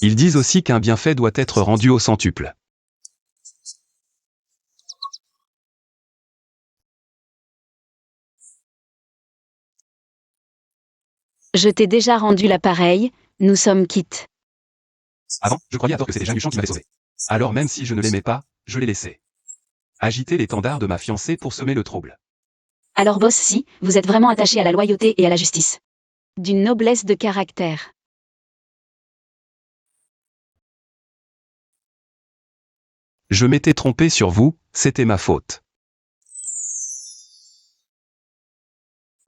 [SPEAKER 3] Ils disent aussi qu'un bienfait doit être rendu au centuple.
[SPEAKER 4] Je t'ai déjà rendu l'appareil, nous sommes quittes.
[SPEAKER 3] Avant, je croyais à tort que c'était Jeanne Duchamp qui m'avait sauvé. Alors même si je ne l'aimais pas, je l'ai laissé. Agiter l'étendard de ma fiancée pour semer le trouble.
[SPEAKER 4] Alors boss, si, vous êtes vraiment attaché à la loyauté et à la justice. D'une noblesse de caractère.
[SPEAKER 3] Je m'étais trompé sur vous, c'était ma faute.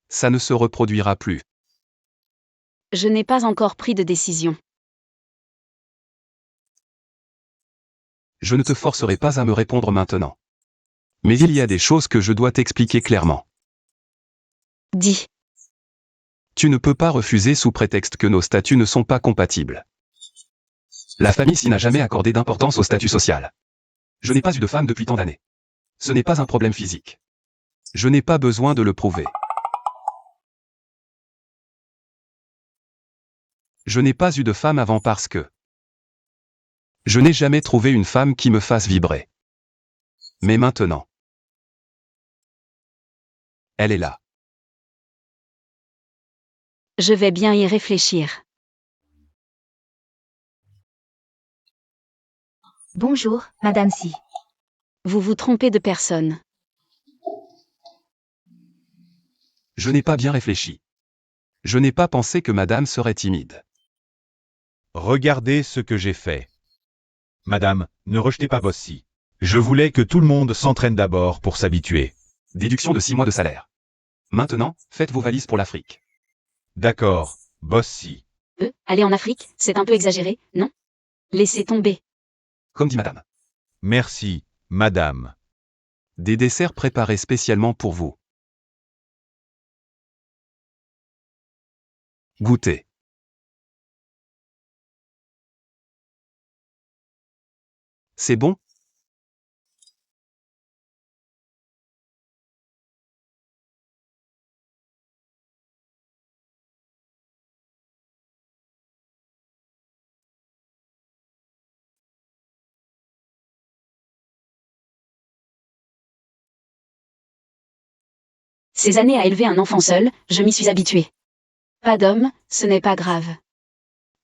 [SPEAKER 3] Ça ne se reproduira plus.
[SPEAKER 4] Je n'ai pas encore pris de décision.
[SPEAKER 3] Je ne te forcerai pas à me répondre maintenant. Mais il y a des choses que je dois t'expliquer clairement.
[SPEAKER 4] Dis.
[SPEAKER 3] Tu ne peux pas refuser sous prétexte que nos statuts ne sont pas compatibles. La famille s'y n'a jamais accordé d'importance au statut social. Je n'ai pas eu de femme depuis tant d'années. Ce n'est pas un problème physique. Je n'ai pas besoin de le prouver. Je n'ai pas eu de femme avant parce que je n'ai jamais trouvé une femme qui me fasse vibrer. Mais maintenant, elle est là.
[SPEAKER 4] Je vais bien y réfléchir.
[SPEAKER 2] Bonjour, Madame Si.
[SPEAKER 4] Vous vous trompez de personne.
[SPEAKER 3] Je n'ai pas bien réfléchi. Je n'ai pas pensé que madame serait timide.
[SPEAKER 6] Regardez ce que j'ai fait. Madame, ne rejetez pas Bossy. Je voulais que tout le monde s'entraîne d'abord pour s'habituer.
[SPEAKER 3] Déduction de 6 mois de salaire. Maintenant, faites vos valises pour l'Afrique.
[SPEAKER 6] D'accord, Bossy.
[SPEAKER 4] Aller en Afrique, c'est un peu exagéré, non? Laissez tomber.
[SPEAKER 3] Comme dit madame.
[SPEAKER 6] Merci, Madame.
[SPEAKER 3] Des desserts préparés spécialement pour vous. Goûtez. C'est bon?
[SPEAKER 4] Ces années à élever un enfant seul, je m'y suis habituée. Pas d'homme, ce n'est pas grave.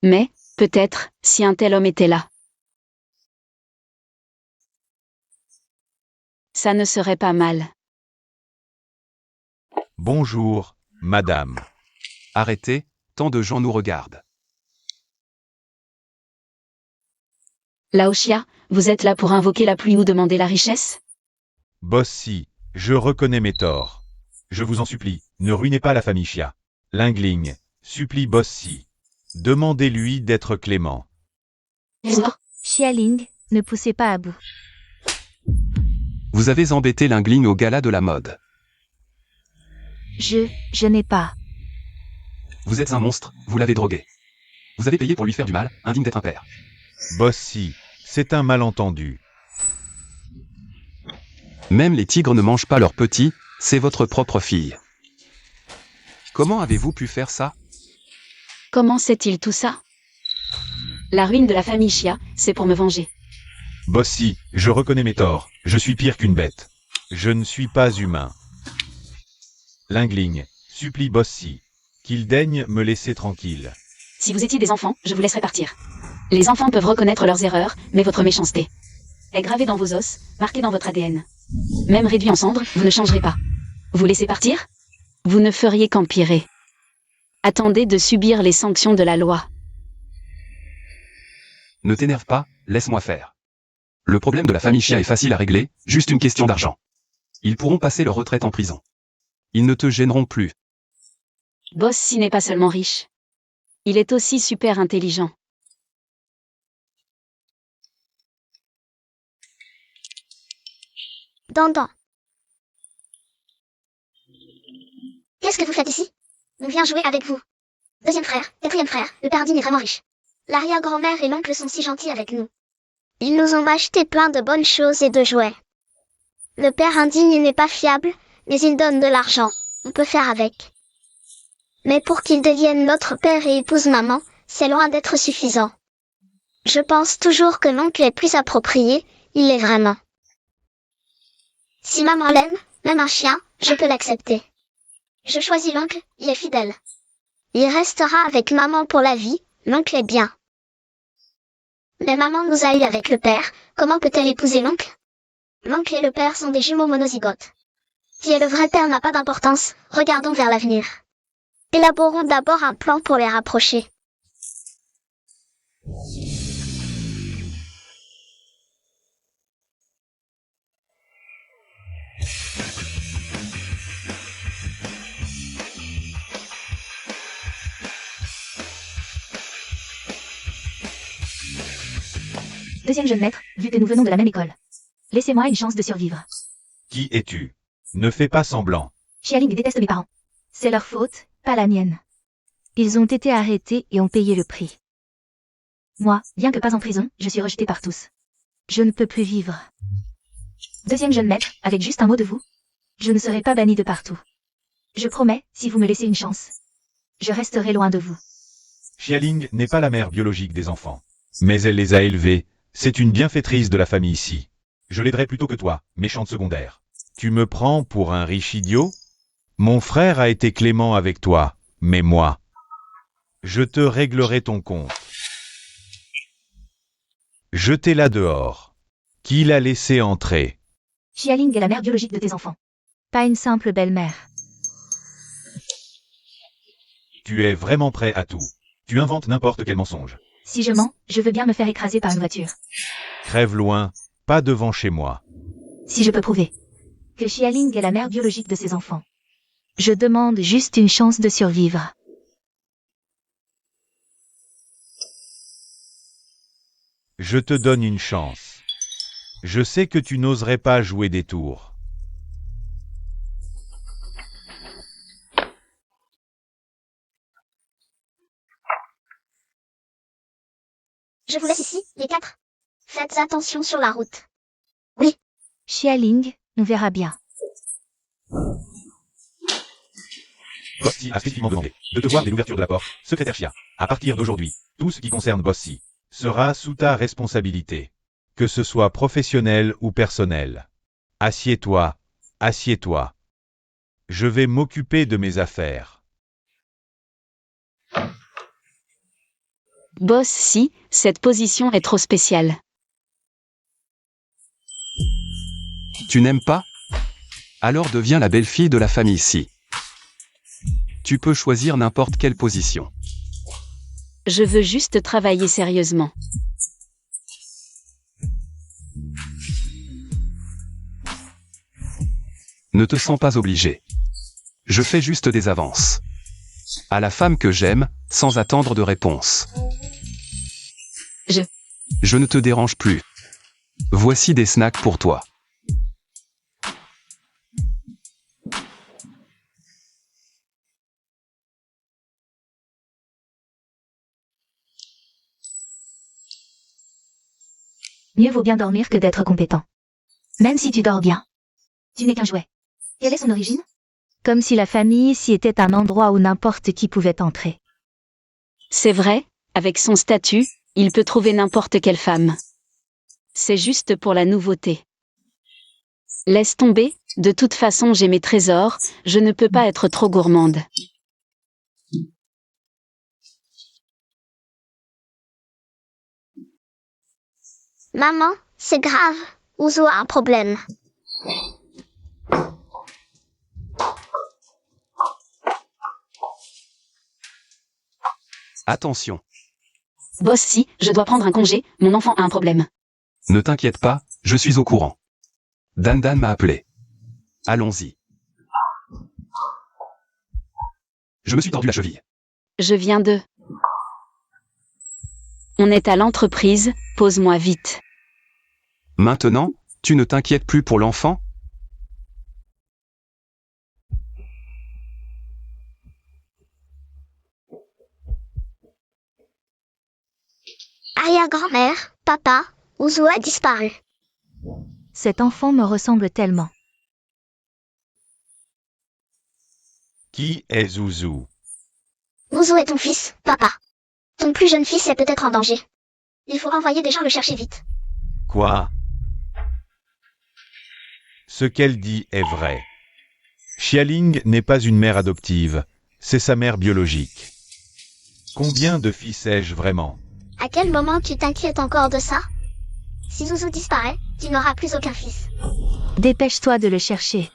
[SPEAKER 4] Mais, peut-être, si un tel homme était là. Ça ne serait pas mal.
[SPEAKER 6] Bonjour, Madame.
[SPEAKER 3] Arrêtez, tant de gens nous regardent.
[SPEAKER 4] Laoshia, vous êtes là pour invoquer la pluie ou demander la richesse?
[SPEAKER 6] Bossy, je reconnais mes torts. Je vous en supplie, ne ruinez pas la famille Chia. Lingling, supplie Bossy. Demandez-lui d'être clément.
[SPEAKER 2] Xialing, ne poussez pas à bout.
[SPEAKER 3] Vous avez embêté Lingling au gala de la mode.
[SPEAKER 2] Je n'ai pas.
[SPEAKER 3] Vous êtes un monstre, vous l'avez drogué. Vous avez payé pour lui faire du mal, indigne d'être un père.
[SPEAKER 6] Bossy, c'est un malentendu.
[SPEAKER 3] Même les tigres ne mangent pas leurs petits, c'est votre propre fille. Comment avez-vous pu faire ça?
[SPEAKER 4] Comment sait-il tout ça? La ruine de la famille Chia, c'est pour me venger.
[SPEAKER 6] Bossy, je reconnais mes torts, je suis pire qu'une bête. Je ne suis pas humain. Lingling, supplie Bossy, qu'il daigne me laisser tranquille.
[SPEAKER 4] Si vous étiez des enfants, je vous laisserais partir. Les enfants peuvent reconnaître leurs erreurs, mais votre méchanceté est gravée dans vos os, marquée dans votre ADN. Même réduit en cendres, vous ne changerez pas. Vous laissez partir? Vous ne feriez qu'empirer. Attendez de subir les sanctions de la loi.
[SPEAKER 3] Ne t'énerve pas, laisse-moi faire. Le problème de la famille Chia est facile à régler, juste une question d'argent. Ils pourront passer leur retraite en prison. Ils ne te gêneront plus.
[SPEAKER 4] Bossy n'est pas seulement riche. Il est aussi super intelligent.
[SPEAKER 5] Dandan. Qu'est-ce que vous faites ici? On vient jouer avec vous. Deuxième frère, quatrième frère, le père Indigne est vraiment riche. L'arrière-grand-mère et l'oncle sont si gentils avec nous. Ils nous ont acheté plein de bonnes choses et de jouets. Le père Indigne n'est pas fiable, mais il donne de l'argent. On peut faire avec. Mais pour qu'il devienne notre père et épouse maman, c'est loin d'être suffisant. Je pense toujours que l'oncle est plus approprié, il l'est vraiment. Si maman l'aime, même un chien, je peux l'accepter. Je choisis l'oncle, il est fidèle. Il restera avec maman pour la vie, l'oncle est bien. Mais maman nous a eu avec le père, comment peut-elle épouser l'oncle? L'oncle et le père sont des jumeaux monozygotes. Qui est le vrai père n'a pas d'importance, regardons vers l'avenir. Élaborons d'abord un plan pour les rapprocher.
[SPEAKER 2] Deuxième jeune maître, vu que nous venons de la même école. Laissez-moi une chance de survivre.
[SPEAKER 6] Qui es-tu? Ne fais pas semblant.
[SPEAKER 2] Xialing déteste mes parents. C'est leur faute, pas la mienne. Ils ont été arrêtés et ont payé le prix. Moi, bien que pas en prison, je suis rejeté par tous. Je ne peux plus vivre. Deuxième jeune maître, avec juste un mot de vous. Je ne serai pas banni de partout. Je promets, si vous me laissez une chance. Je resterai loin de vous.
[SPEAKER 6] Xialing n'est pas la mère biologique des enfants. Mais elle les a élevés, c'est une bienfaitrice de la famille ici. Je l'aiderai plutôt que toi, méchante secondaire. Tu me prends pour un riche idiot? Mon frère a été clément avec toi, mais moi, je te réglerai ton compte. Jetez-la dehors. Qui l'a laissé entrer?
[SPEAKER 2] Xialing est la mère biologique de tes enfants. Pas une simple belle-mère.
[SPEAKER 6] Tu es vraiment prêt à tout. Tu inventes n'importe quel mensonge.
[SPEAKER 2] Si je mens, je veux bien me faire écraser par une voiture.
[SPEAKER 6] Crève loin, pas devant chez moi.
[SPEAKER 2] Si je peux prouver que Xialing est la mère biologique de ses enfants. Je demande juste une chance de survivre.
[SPEAKER 6] Je te donne une chance. Je sais que tu n'oserais pas jouer des tours.
[SPEAKER 5] Je vous laisse ici, les 4. Faites attention sur la route.
[SPEAKER 2] Xialing nous verra bien.
[SPEAKER 6] Bossy a spécifiquement demandé de te voir dès l'ouverture de la porte, secrétaire Chia. À partir d'aujourd'hui, tout ce qui concerne Bossy sera sous ta responsabilité. Que ce soit professionnel ou personnel. Assieds-toi, assieds-toi. Je vais m'occuper de mes affaires.
[SPEAKER 4] Boss, si, cette position est trop spéciale.
[SPEAKER 3] Tu n'aimes pas? Alors deviens la belle-fille de la famille ici. Tu peux choisir n'importe quelle position.
[SPEAKER 4] Je veux juste travailler sérieusement.
[SPEAKER 3] Ne te sens pas obligé. Je fais juste des avances. À la femme que j'aime, sans attendre de réponse. Je ne te dérange plus. Voici des snacks pour toi.
[SPEAKER 2] Mieux vaut bien dormir que d'être compétent. Même si tu dors bien. Tu n'es qu'un jouet. Quelle est son origine? Comme si la famille ici était un endroit où n'importe qui pouvait entrer.
[SPEAKER 4] C'est vrai, avec son statut, il peut trouver n'importe quelle femme. C'est juste pour la nouveauté. Laisse tomber, de toute façon j'ai mes trésors, je ne peux pas être trop gourmande.
[SPEAKER 5] Maman, c'est grave. Uzo a un problème.
[SPEAKER 3] Attention,
[SPEAKER 4] Boss, si, je dois prendre un congé, mon enfant a un problème.
[SPEAKER 3] ne t'inquiète pas, je suis au courant. Dan Dan m'a appelé. Allons-y. Je me suis tordu la cheville.
[SPEAKER 4] Je viens de... On est à l'entreprise, pose-moi vite.
[SPEAKER 3] Maintenant, tu ne t'inquiètes plus pour l'enfant?
[SPEAKER 5] Arrière-grand-mère, papa, Uzo a disparu.
[SPEAKER 2] Cet enfant me ressemble tellement.
[SPEAKER 6] Qui est Zouzou?
[SPEAKER 5] Uzo est ton fils, papa. Ton plus jeune fils est peut-être en danger. Il faut envoyer des gens le chercher vite.
[SPEAKER 6] Quoi? Ce qu'elle dit est vrai. Xialing n'est pas une mère adoptive, c'est sa mère biologique. Combien de fils ai-je vraiment?
[SPEAKER 5] À quel moment tu t'inquiètes encore de ça? Si Zouzou disparaît, tu n'auras plus aucun fils.
[SPEAKER 2] Dépêche-toi de le chercher.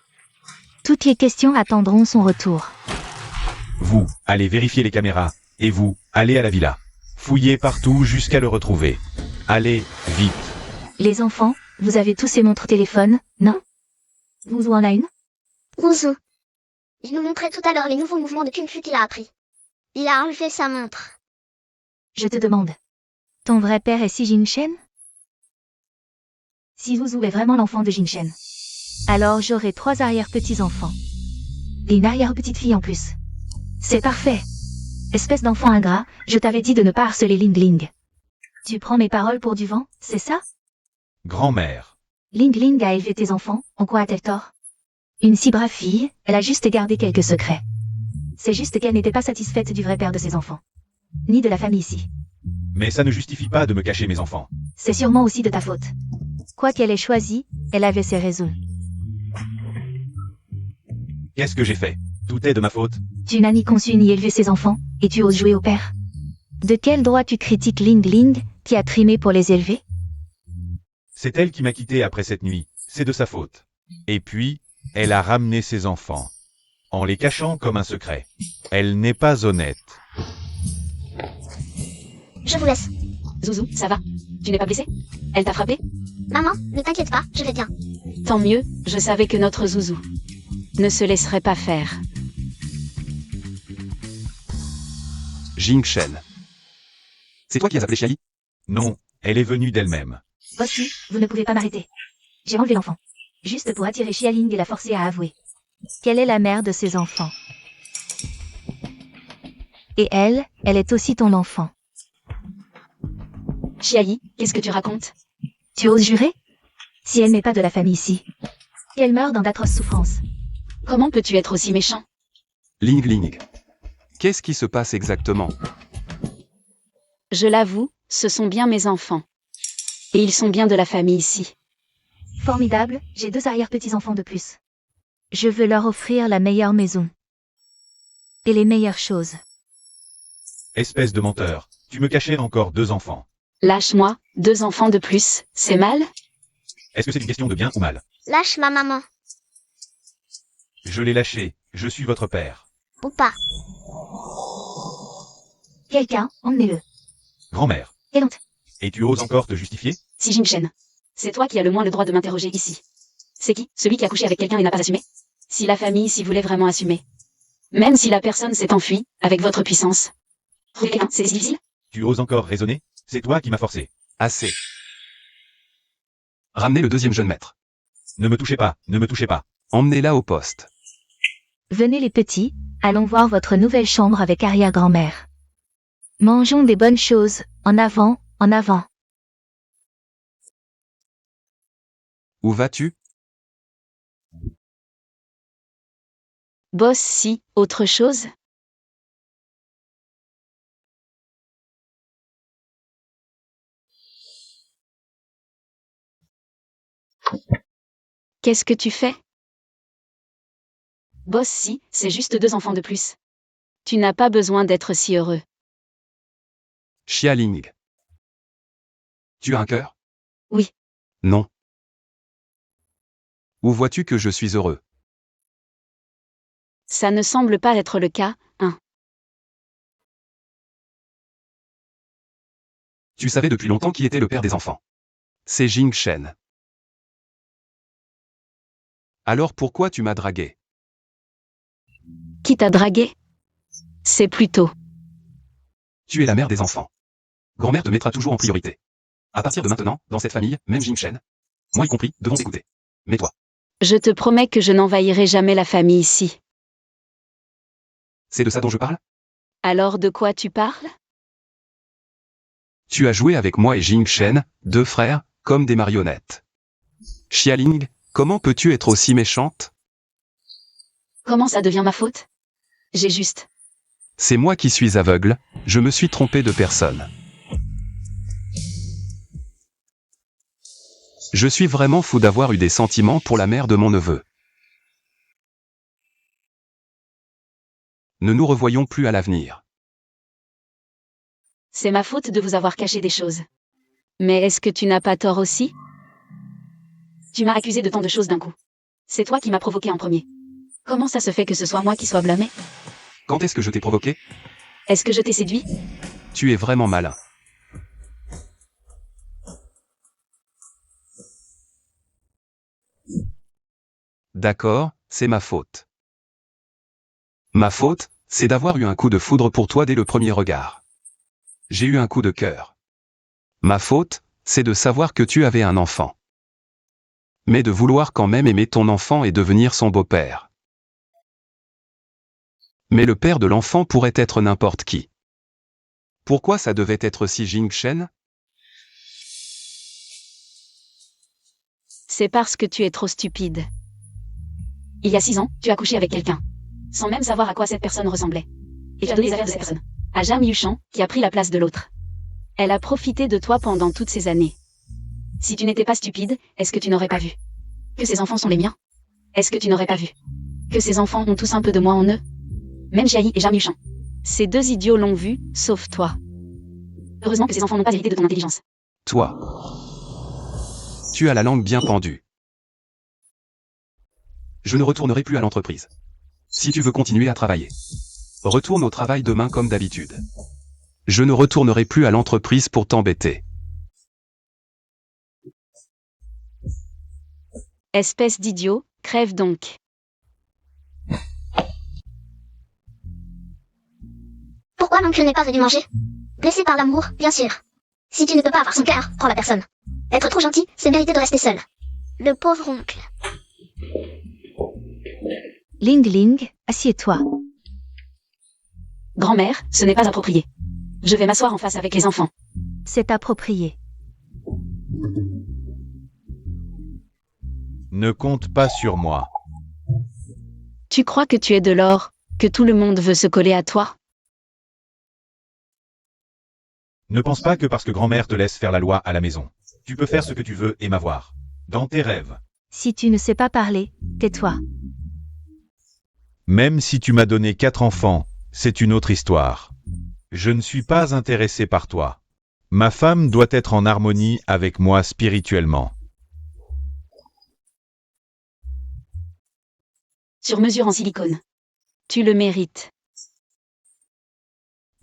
[SPEAKER 2] Toutes les questions attendront son retour.
[SPEAKER 6] Vous, allez vérifier les caméras, et vous, allez à la villa. Fouillez partout jusqu'à le retrouver. Allez, vite.
[SPEAKER 2] Les enfants, vous avez tous ces montres téléphones, non? Vous en a une?
[SPEAKER 5] Uzo. Il nous montrait tout à l'heure les nouveaux mouvements de Kung Fu qu'il a appris. Il a enlevé sa montre.
[SPEAKER 2] Je te demande. Ton vrai père est Si Jin Shen? Si Zouzou est vraiment l'enfant de Jingshen, alors j'aurai 3 arrière-petits-enfants. Et une arrière-petite-fille en plus. C'est parfait. Espèce d'enfant ingrat, je t'avais dit de ne pas harceler Ling Ling. Tu prends mes paroles pour du vent, c'est ça?
[SPEAKER 6] Grand-mère.
[SPEAKER 2] Ling Ling a élevé tes enfants, en quoi a-t-elle tort? Une si brave fille, elle a juste gardé quelques secrets. C'est juste qu'elle n'était pas satisfaite du vrai père de ses enfants. Ni de la famille ici.
[SPEAKER 6] Mais ça ne justifie pas de me cacher mes enfants.
[SPEAKER 2] C'est sûrement aussi de ta faute. Quoi qu'elle ait choisi, elle avait ses raisons.
[SPEAKER 6] Qu'est-ce que j'ai fait? Tout est de ma faute.
[SPEAKER 2] Tu n'as ni conçu ni élevé ses enfants, et tu oses jouer au père. De quel droit tu critiques Ling Ling, qui a trimé pour les élever?
[SPEAKER 6] C'est elle qui m'a quitté après cette nuit. C'est de sa faute. Et puis, elle a ramené ses enfants. En les cachant comme un secret. Elle n'est pas honnête.
[SPEAKER 5] Je vous laisse.
[SPEAKER 4] Zouzou, ça va? Tu n'es pas blessé? Elle t'a frappé?
[SPEAKER 5] Maman, ne t'inquiète pas, je vais bien.
[SPEAKER 4] Tant mieux, je savais que notre Zouzou ne se laisserait pas faire.
[SPEAKER 3] Jingshen. C'est toi qui as appelé Xiaoyi?
[SPEAKER 6] Non, elle est venue d'elle-même.
[SPEAKER 2] Aussi, vous ne pouvez pas m'arrêter. J'ai enlevé l'enfant. Juste pour attirer Xia Ling et la forcer à avouer qu'elle est la mère de ses enfants. Et elle est aussi ton enfant.
[SPEAKER 4] Xiaoyi, qu'est-ce que tu racontes?
[SPEAKER 2] Tu oses jurer? Si elle n'est pas de la famille ici, qu'elle meurt dans d'atroces souffrances.
[SPEAKER 4] Comment peux-tu être aussi méchant?
[SPEAKER 3] Ling Ling. Qu'est-ce qui se passe exactement?
[SPEAKER 4] Je l'avoue, ce sont bien mes enfants. Et ils sont bien de la famille ici.
[SPEAKER 2] Formidable, j'ai 2 arrière-petits-enfants de plus. Je veux leur offrir la meilleure maison. Et les meilleures choses.
[SPEAKER 6] Espèce de menteur. Tu me cachais encore 2 enfants.
[SPEAKER 4] Lâche-moi, 2 enfants de plus, c'est mal?
[SPEAKER 6] Est-ce que c'est une question de bien ou mal?
[SPEAKER 5] Lâche ma maman.
[SPEAKER 6] Je l'ai lâché. Je suis votre père.
[SPEAKER 5] Ou pas.
[SPEAKER 2] Quelqu'un, emmenez-le.
[SPEAKER 6] Grand-mère.
[SPEAKER 2] Quelle honte.
[SPEAKER 6] Et tu oses encore te justifier?
[SPEAKER 4] Si Jingshen. C'est toi qui as le moins le droit de m'interroger ici. C'est qui? Celui qui a couché avec quelqu'un et n'a pas assumé? Si la famille s'y voulait vraiment assumer. Même si la personne s'est enfuie, avec votre puissance. Trouver quelqu'un, c'est si difficile?
[SPEAKER 6] Tu oses encore raisonner? C'est toi qui m'as forcé.
[SPEAKER 3] Assez. Ramenez le deuxième jeune maître.
[SPEAKER 6] Ne me touchez pas, ne me touchez pas.
[SPEAKER 3] Emmenez-la au poste.
[SPEAKER 2] Venez les petits, allons voir votre nouvelle chambre avec arrière-grand-mère. Mangeons des bonnes choses, en avant, en avant.
[SPEAKER 3] Où vas-tu?
[SPEAKER 4] Boss si, autre chose? Qu'est-ce que tu fais? Boss si, c'est juste 2 enfants de plus. Tu n'as pas besoin d'être si heureux.
[SPEAKER 3] Xia Ling. Tu as un cœur?
[SPEAKER 4] Oui.
[SPEAKER 3] Non. Où vois-tu que je suis heureux?
[SPEAKER 4] Ça ne semble pas être le cas, hein.
[SPEAKER 3] Tu savais depuis longtemps qui était le père des enfants. C'est Jingshen. Alors pourquoi tu m'as dragué?
[SPEAKER 4] Qui t'a dragué? C'est plutôt.
[SPEAKER 3] Tu es la mère des enfants. Grand-mère te mettra toujours en priorité. À partir de maintenant, dans cette famille, même Jingshen, moi y compris, devons t'écouter. Mais toi,
[SPEAKER 4] Je te promets que je n'envahirai jamais la famille ici.
[SPEAKER 3] c'est de ça dont je parle?
[SPEAKER 4] Alors de quoi tu parles?
[SPEAKER 3] Tu as joué avec moi et Jingshen, 2 frères, comme des marionnettes. Xia Ling, comment peux-tu être aussi méchante?
[SPEAKER 4] Comment ça devient ma faute? J'ai juste.
[SPEAKER 3] C'est moi qui suis aveugle, je me suis trompé de personne. Je suis vraiment fou d'avoir eu des sentiments pour la mère de mon neveu. Ne nous revoyons plus à l'avenir.
[SPEAKER 4] C'est ma faute de vous avoir caché des choses. Mais est-ce que tu n'as pas tort aussi? Tu m'as accusé de tant de choses d'un coup. C'est toi qui m'as provoqué en premier. Comment ça se fait que ce soit moi qui sois blâmé?
[SPEAKER 3] Quand est-ce que je t'ai provoqué?
[SPEAKER 4] Est-ce que je t'ai séduit?
[SPEAKER 3] Tu es vraiment malin. D'accord, c'est ma faute. Ma faute, c'est d'avoir eu un coup de foudre pour toi dès le premier regard. J'ai eu un coup de cœur. Ma faute, c'est de savoir que tu avais un enfant. Mais de vouloir quand même aimer ton enfant et devenir son beau-père. Mais le père de l'enfant pourrait être n'importe qui. Pourquoi ça devait être si Jing-Shen?
[SPEAKER 4] C'est parce que tu es trop stupide. Il y a 6 ans, tu as couché avec quelqu'un. Sans même savoir à quoi cette personne ressemblait. Et tu as donné les affaires de cette personne à Jam Yuchan, qui a pris la place de l'autre. Elle a profité de toi pendant toutes ces années. Si tu n'étais pas stupide, est-ce que tu n'aurais pas vu que ces enfants sont les miens? Est-ce que tu n'aurais pas vu que ces enfants ont tous un peu de moi en eux? Même Jiayi et Jam Yuchan. Ces 2 idiots l'ont vu, sauf toi. Heureusement que ces enfants n'ont pas hérité de ton intelligence.
[SPEAKER 3] Toi. Tu as la langue bien pendue. Je ne retournerai plus à l'entreprise. Si tu veux continuer à travailler, retourne au travail demain comme d'habitude. Je ne retournerai plus à l'entreprise pour t'embêter.
[SPEAKER 4] Espèce d'idiot, crève donc.
[SPEAKER 5] Pourquoi l'oncle n'est pas venu manger? Blessé par l'amour, bien sûr. Si tu ne peux pas avoir son cœur, prends la personne. Être trop gentil, c'est mériter de rester seul. Le pauvre oncle.
[SPEAKER 2] Ling Ling, assieds-toi.
[SPEAKER 4] Grand-mère, ce n'est pas approprié. Je vais m'asseoir en face avec les enfants.
[SPEAKER 2] C'est approprié.
[SPEAKER 6] Ne compte pas sur moi.
[SPEAKER 4] Tu crois que tu es de l'or, que tout le monde veut se coller à toi?
[SPEAKER 6] Ne pense pas que parce que grand-mère te laisse faire la loi à la maison, tu peux faire ce que tu veux et m'avoir. Dans tes rêves.
[SPEAKER 2] Si tu ne sais pas parler, tais-toi.
[SPEAKER 6] Même si tu m'as donné 4 enfants, c'est une autre histoire. Je ne suis pas intéressé par toi. Ma femme doit être en harmonie avec moi spirituellement.
[SPEAKER 4] Sur mesure en silicone. Tu le mérites.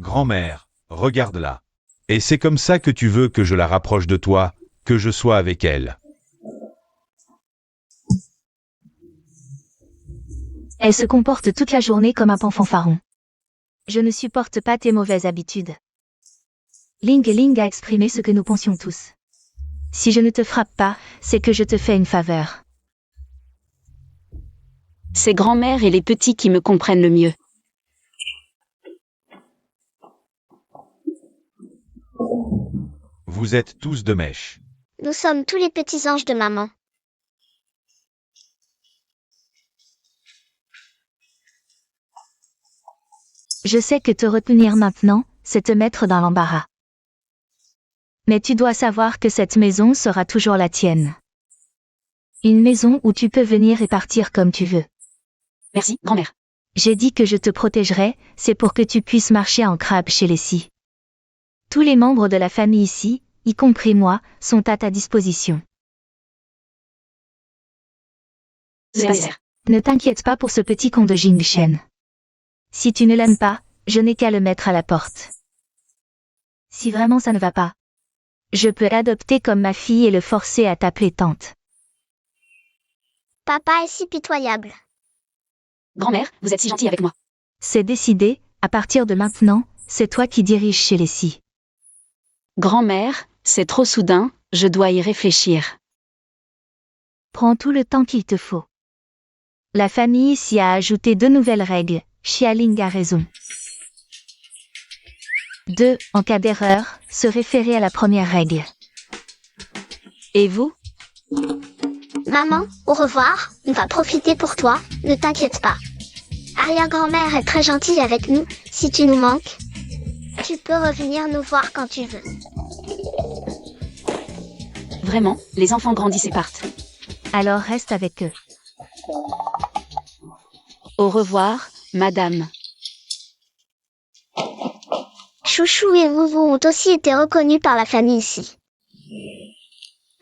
[SPEAKER 6] Grand-mère, regarde-la. Et c'est comme ça que tu veux que je la rapproche de toi, que je sois avec elle.
[SPEAKER 2] Elle se comporte toute la journée comme un pan fanfaron. Je ne supporte pas tes mauvaises habitudes. Ling Ling a exprimé ce que nous pensions tous. Si je ne te frappe pas, c'est que je te fais une faveur.
[SPEAKER 4] C'est grand-mère et les petits qui me comprennent le mieux.
[SPEAKER 6] Vous êtes tous de mèche.
[SPEAKER 5] Nous sommes tous les petits anges de maman.
[SPEAKER 2] Je sais que te retenir maintenant, c'est te mettre dans l'embarras. Mais tu dois savoir que cette maison sera toujours la tienne. Une maison où tu peux venir et partir comme tu veux.
[SPEAKER 4] Merci, grand-mère.
[SPEAKER 2] J'ai dit que je te protégerai, c'est pour que tu puisses marcher en crabe chez les Si. Tous les membres de la famille ici, y compris moi, sont à ta disposition.
[SPEAKER 4] C'est pas nécessaire.
[SPEAKER 2] Ne t'inquiète pas pour ce petit con de Jing-Shen. Si tu ne l'aimes pas, je n'ai qu'à le mettre à la porte. Si vraiment ça ne va pas, je peux l'adopter comme ma fille et le forcer à t'appeler tante.
[SPEAKER 5] Papa est si pitoyable.
[SPEAKER 4] Grand-mère, vous êtes si gentille avec moi.
[SPEAKER 2] C'est décidé, à partir de maintenant, c'est toi qui diriges chez les Si.
[SPEAKER 4] Grand-mère, c'est trop soudain, je dois y réfléchir.
[SPEAKER 2] Prends tout le temps qu'il te faut. La famille s'y a ajouté 2 nouvelles règles, Xialing a raison. 2. En cas d'erreur, se référer à la première règle.
[SPEAKER 4] Et vous?
[SPEAKER 5] Maman, au revoir, on va profiter pour toi, ne t'inquiète pas. Arrière-grand-mère est très gentille avec nous, si tu nous manques, tu peux revenir nous voir quand tu veux.
[SPEAKER 4] Vraiment, les enfants grandissent et partent.
[SPEAKER 2] Alors reste avec eux.
[SPEAKER 4] Au revoir, madame.
[SPEAKER 5] Chouchou et Vouvou ont aussi été reconnus par la famille ici.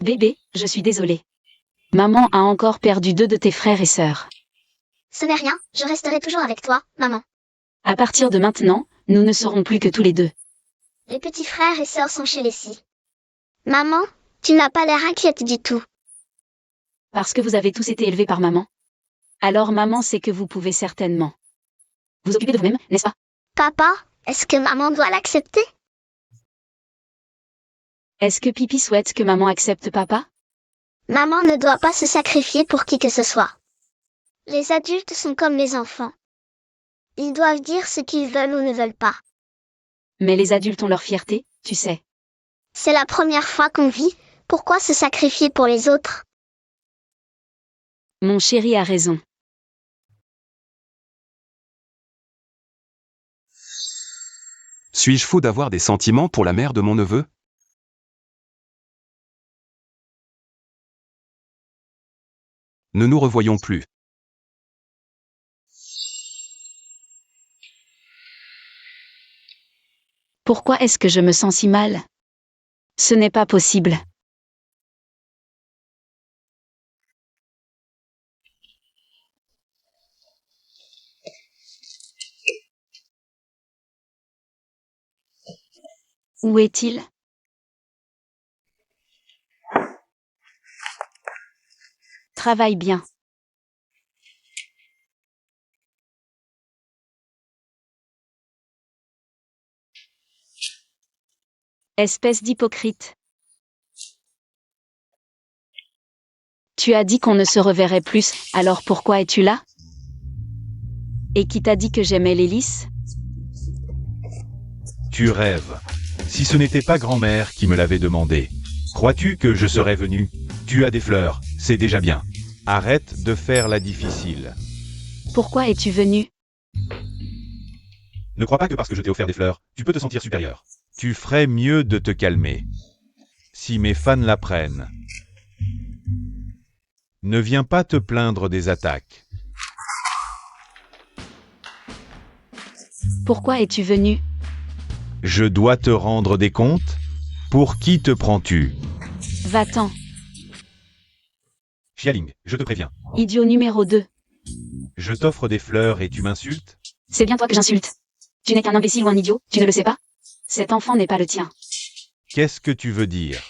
[SPEAKER 4] Bébé, je suis désolée. Maman a encore perdu 2 de tes frères et sœurs.
[SPEAKER 5] Ce n'est rien, je resterai toujours avec toi, maman.
[SPEAKER 4] À partir de maintenant, nous ne serons plus que tous les 2.
[SPEAKER 5] Les petits frères et sœurs sont chez les Si. Maman, tu n'as pas l'air inquiète du tout.
[SPEAKER 4] Parce que vous avez tous été élevés par maman. Alors maman sait que vous pouvez certainement vous occuper de vous-même, n'est-ce pas?
[SPEAKER 5] Papa, est-ce que maman doit l'accepter?
[SPEAKER 4] Est-ce que Pipi souhaite que maman accepte papa?
[SPEAKER 5] Maman ne doit pas se sacrifier pour qui que ce soit. Les adultes sont comme les enfants. Ils doivent dire ce qu'ils veulent ou ne veulent pas.
[SPEAKER 4] Mais les adultes ont leur fierté, tu sais.
[SPEAKER 5] C'est la première fois qu'on vit, pourquoi se sacrifier pour les autres?
[SPEAKER 4] Mon chéri a raison.
[SPEAKER 3] Suis-je fou d'avoir des sentiments pour la mère de mon neveu? Ne nous revoyons plus.
[SPEAKER 4] Pourquoi est-ce que je me sens si mal? Ce n'est pas possible. Où est-il? Travaille bien. Espèce d'hypocrite. Tu as dit qu'on ne se reverrait plus, alors pourquoi es-tu là? Et qui t'a dit que j'aimais les lys?
[SPEAKER 6] Tu rêves. Si ce n'était pas grand-mère qui me l'avait demandé. Crois-tu que je serais venu? Tu as des fleurs, c'est déjà bien. Arrête de faire la difficile.
[SPEAKER 4] Pourquoi es-tu venu?
[SPEAKER 6] Ne crois pas que parce que je t'ai offert des fleurs, tu peux te sentir supérieur. Tu ferais mieux de te calmer. Si mes fans l'apprennent. Ne viens pas te plaindre des attaques.
[SPEAKER 4] Pourquoi es-tu venu?
[SPEAKER 6] Je dois te rendre des comptes? Pour qui te prends-tu?
[SPEAKER 4] Va-t'en.
[SPEAKER 6] Xialing, je te préviens.
[SPEAKER 4] Idiot numéro 2.
[SPEAKER 6] Je t'offre des fleurs et tu m'insultes?
[SPEAKER 4] C'est bien toi que j'insulte. Tu n'es qu'un imbécile ou un idiot, tu ne le sais pas? Cet enfant n'est pas le tien.
[SPEAKER 6] Qu'est-ce que tu veux dire?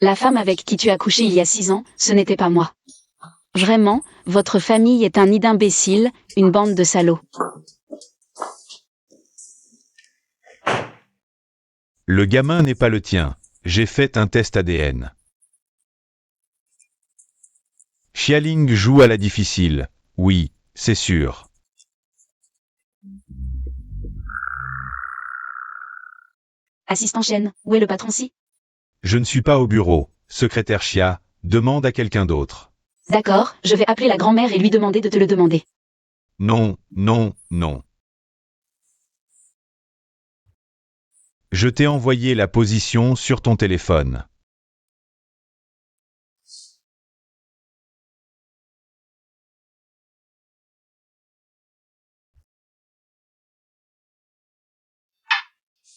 [SPEAKER 4] La femme avec qui tu as couché il y a 6 ans, ce n'était pas moi. Vraiment, votre famille est un nid d'imbéciles, une bande de salauds.
[SPEAKER 6] Le gamin n'est pas le tien. J'ai fait un test ADN. Xialing joue à la difficile. Oui, c'est sûr.
[SPEAKER 4] Assistant chaîne, où est le patron si?
[SPEAKER 6] Je ne suis pas au bureau. Secrétaire Xia, demande à quelqu'un d'autre.
[SPEAKER 4] D'accord, je vais appeler la grand-mère et lui demander de te le demander.
[SPEAKER 6] Non, non, non. Je t'ai envoyé la position sur ton téléphone.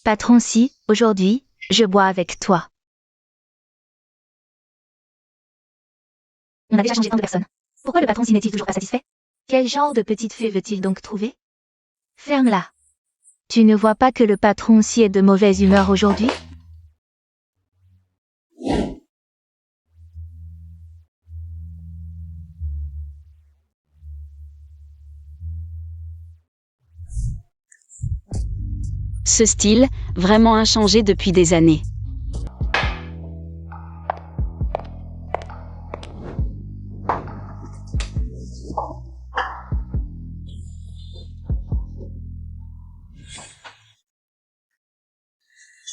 [SPEAKER 2] Patron si, aujourd'hui, je bois avec toi. On a déjà changé tant de personnes. Pourquoi le patron si n'est-il toujours pas satisfait? Quel genre de petite fée veut-il donc trouver? Ferme-la. Tu ne vois pas que le patron si est de mauvaise humeur aujourd'hui?
[SPEAKER 4] Ce style, vraiment inchangé depuis des années.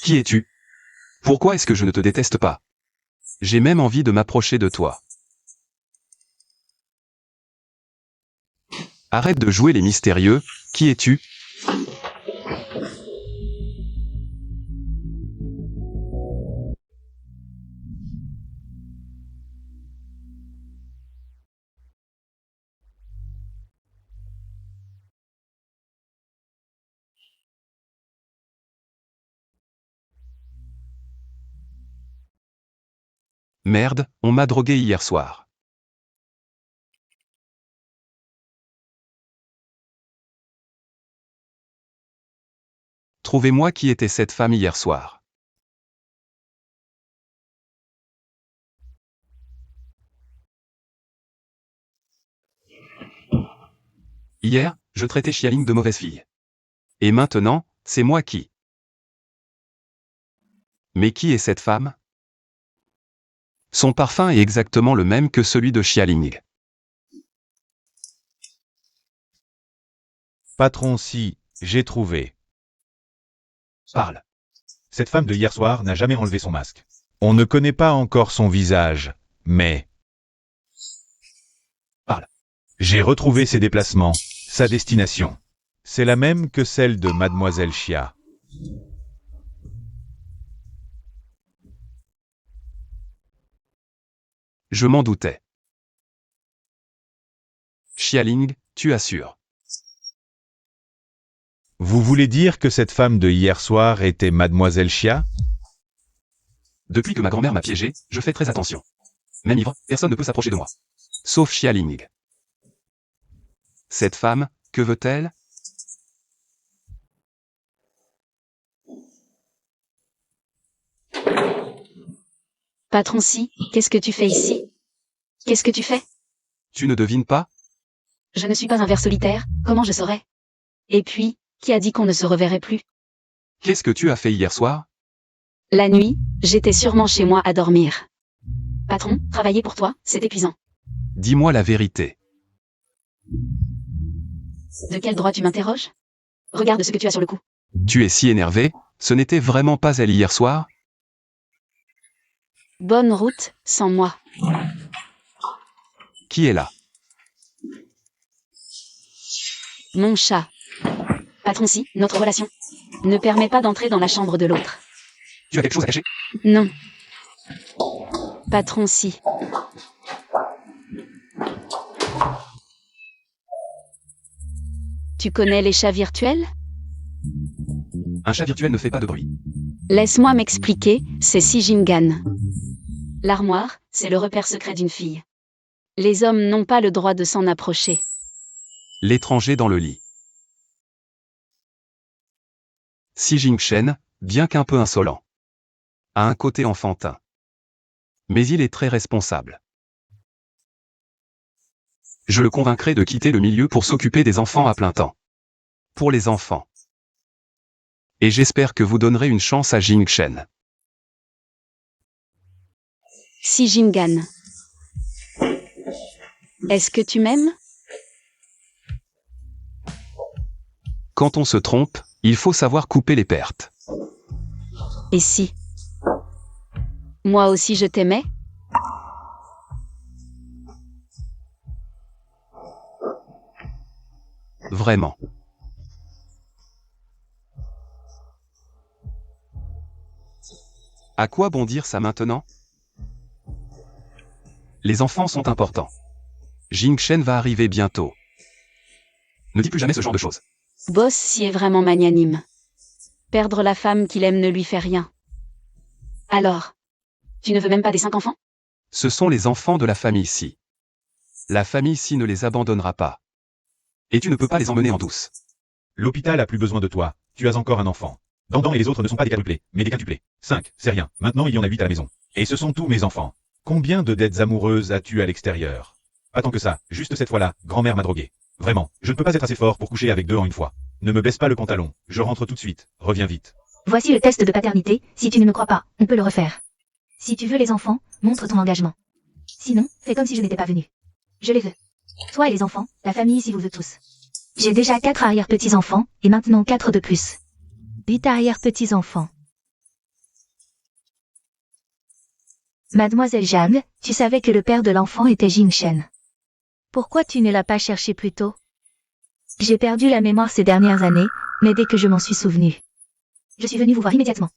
[SPEAKER 3] Qui es-tu? Pourquoi est-ce que je ne te déteste pas? J'ai même envie de m'approcher de toi. Arrête de jouer les mystérieux, qui es-tu? Merde, on m'a drogué hier soir. Trouvez-moi qui était cette femme hier soir. Hier, je traitais Xialing de mauvaise fille. Et maintenant, c'est moi qui. Mais qui est cette femme? Son parfum est exactement le même que celui de Xialing.
[SPEAKER 6] Patron, si, j'ai trouvé.
[SPEAKER 3] Parle.
[SPEAKER 6] Cette femme de hier soir n'a jamais enlevé son masque. On ne connaît pas encore son visage, mais...
[SPEAKER 3] Parle.
[SPEAKER 6] J'ai retrouvé ses déplacements, sa destination. C'est la même que celle de Mademoiselle Xia.
[SPEAKER 3] Je m'en doutais. Xialing, tu assures.
[SPEAKER 6] Vous voulez dire que cette femme de hier soir était Mademoiselle Xia?
[SPEAKER 3] Depuis que ma grand-mère m'a piégé, je fais très attention. Même ivre, personne ne peut s'approcher de moi. Sauf Xialing. Cette femme, que veut-elle?
[SPEAKER 4] Patron Si, qu'est-ce que tu fais ici? Qu'est-ce que tu fais?
[SPEAKER 3] Tu ne devines pas?
[SPEAKER 4] Je ne suis pas un ver solitaire, comment je saurais? Et puis, qui a dit qu'on ne se reverrait plus?
[SPEAKER 3] Qu'est-ce que tu as fait hier soir?
[SPEAKER 4] La nuit, j'étais sûrement chez moi à dormir. Patron, travailler pour toi, c'est épuisant.
[SPEAKER 3] Dis-moi la vérité.
[SPEAKER 4] De quel droit tu m'interroges? Regarde ce que tu as sur le cou.
[SPEAKER 3] Tu es si énervé, ce n'était vraiment pas elle hier soir?
[SPEAKER 4] Bonne route, sans moi.
[SPEAKER 3] Qui est là?
[SPEAKER 4] Mon chat. Patron Si, notre relation ne permet pas d'entrer dans la chambre de l'autre.
[SPEAKER 3] Tu as quelque chose à cacher?
[SPEAKER 4] Non. Patron Si. Tu connais les chats virtuels?
[SPEAKER 3] Un chat virtuel ne fait pas de bruit.
[SPEAKER 4] Laisse-moi m'expliquer, c'est Si Jingan. L'armoire, c'est le repère secret d'une fille. Les hommes n'ont pas le droit de s'en approcher.
[SPEAKER 3] L'étranger dans le lit. Si Jingshen, bien qu'un peu insolent, a un côté enfantin. Mais il est très responsable. Je le convaincrai de quitter le milieu pour s'occuper des enfants à plein temps. Pour les enfants. Et j'espère que vous donnerez une chance à Jingshen.
[SPEAKER 4] Si Jingan. Est-ce que tu m'aimes?
[SPEAKER 3] Quand on se trompe, il faut savoir couper les pertes.
[SPEAKER 4] Et si moi aussi je t'aimais?
[SPEAKER 3] Vraiment. À quoi bon dire ça maintenant? Les enfants sont importants. Jingshen va arriver bientôt. Ne dis plus jamais ce genre de choses.
[SPEAKER 4] Boss Si est vraiment magnanime. Perdre la femme qu'il aime ne lui fait rien. Alors, tu ne veux même pas des 5 enfants?
[SPEAKER 3] Ce sont les enfants de la famille Si. La famille Si ne les abandonnera pas. Et tu ne peux pas les emmener en douce.
[SPEAKER 6] L'hôpital a plus besoin de toi, tu as encore un enfant. Dandan et les autres ne sont pas des quadruplés, mais des quintuplés. 5, c'est rien, maintenant il y en a 8 à la maison. Et ce sont tous mes enfants. Combien de dettes amoureuses as-tu à l'extérieur? Pas tant que ça, juste cette fois-là, grand-mère m'a drogué. Vraiment, je ne peux pas être assez fort pour coucher avec 2 en une fois. Ne me baisse pas le pantalon, je rentre tout de suite, reviens vite.
[SPEAKER 2] Voici le test de paternité, si tu ne me crois pas, on peut le refaire. Si tu veux les enfants, montre ton engagement. Sinon, fais comme si je n'étais pas venu. Je les veux. Toi et les enfants, la famille si vous veut tous. J'ai déjà 4 arrière-petits-enfants, et maintenant 4 de plus. 8 arrière-petits-enfants. Mademoiselle Zhang, tu savais que le père de l'enfant était Jingshen. Pourquoi tu ne l'as pas cherché plus tôt? J'ai perdu la mémoire ces dernières années, mais dès que je m'en suis souvenu, je suis venu vous voir immédiatement.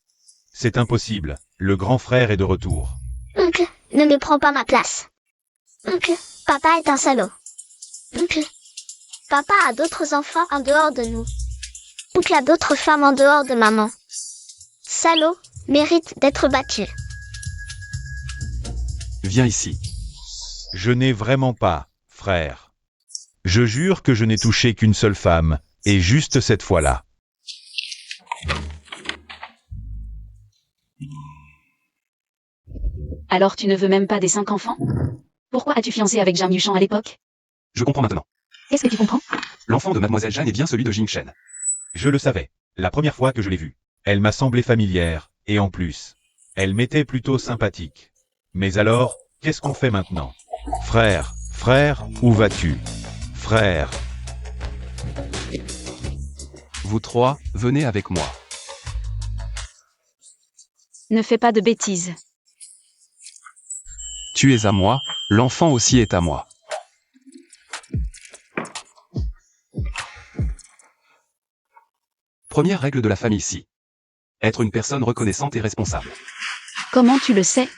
[SPEAKER 6] C'est impossible, le grand frère est de retour.
[SPEAKER 5] Oncle, ne me prends pas ma place. Oncle, papa est un salaud. Oncle, papa a d'autres enfants en dehors de nous. Oncle a d'autres femmes en dehors de maman. Salaud, mérite d'être battu.
[SPEAKER 3] Viens ici.
[SPEAKER 6] Je n'ai vraiment pas, frère. Je jure que je n'ai touché qu'une seule femme, et juste cette fois-là.
[SPEAKER 4] Alors tu ne veux même pas des 5 enfants? Pourquoi as-tu fiancé avec Zhang Yuchan à l'époque?
[SPEAKER 3] Je comprends maintenant.
[SPEAKER 4] Qu'est-ce que tu comprends?
[SPEAKER 3] L'enfant de Mademoiselle Jeanne est bien celui de Jingshen.
[SPEAKER 6] Je le savais, la première fois que je l'ai vue. Elle m'a semblé familière, et en plus, elle m'était plutôt sympathique. Mais alors, qu'est-ce qu'on fait maintenant? Frère, frère, où vas-tu? Frère.
[SPEAKER 3] Vous trois, venez avec moi.
[SPEAKER 4] Ne fais pas de bêtises.
[SPEAKER 3] Tu es à moi, l'enfant aussi est à moi. Première règle de la famille ici. Être une personne reconnaissante et responsable.
[SPEAKER 4] Comment tu le sais?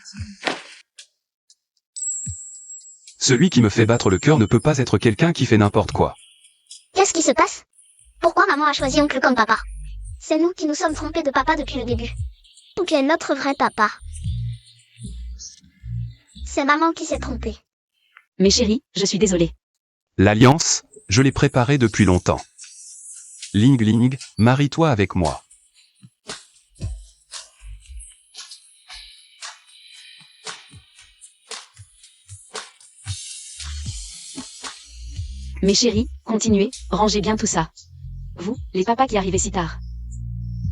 [SPEAKER 3] Celui qui me fait battre le cœur ne peut pas être quelqu'un qui fait n'importe quoi.
[SPEAKER 5] Qu'est-ce qui se passe? Pourquoi maman a choisi oncle comme papa? C'est nous qui nous sommes trompés de papa depuis le début. Ou qui est notre vrai papa? C'est maman qui s'est trompée.
[SPEAKER 4] Mais chérie, je suis désolée.
[SPEAKER 3] L'alliance, je l'ai préparée depuis longtemps. Ling Ling, marie-toi avec moi.
[SPEAKER 4] Mais chérie, continuez, rangez bien tout ça. Vous, les papas qui arrivez si tard.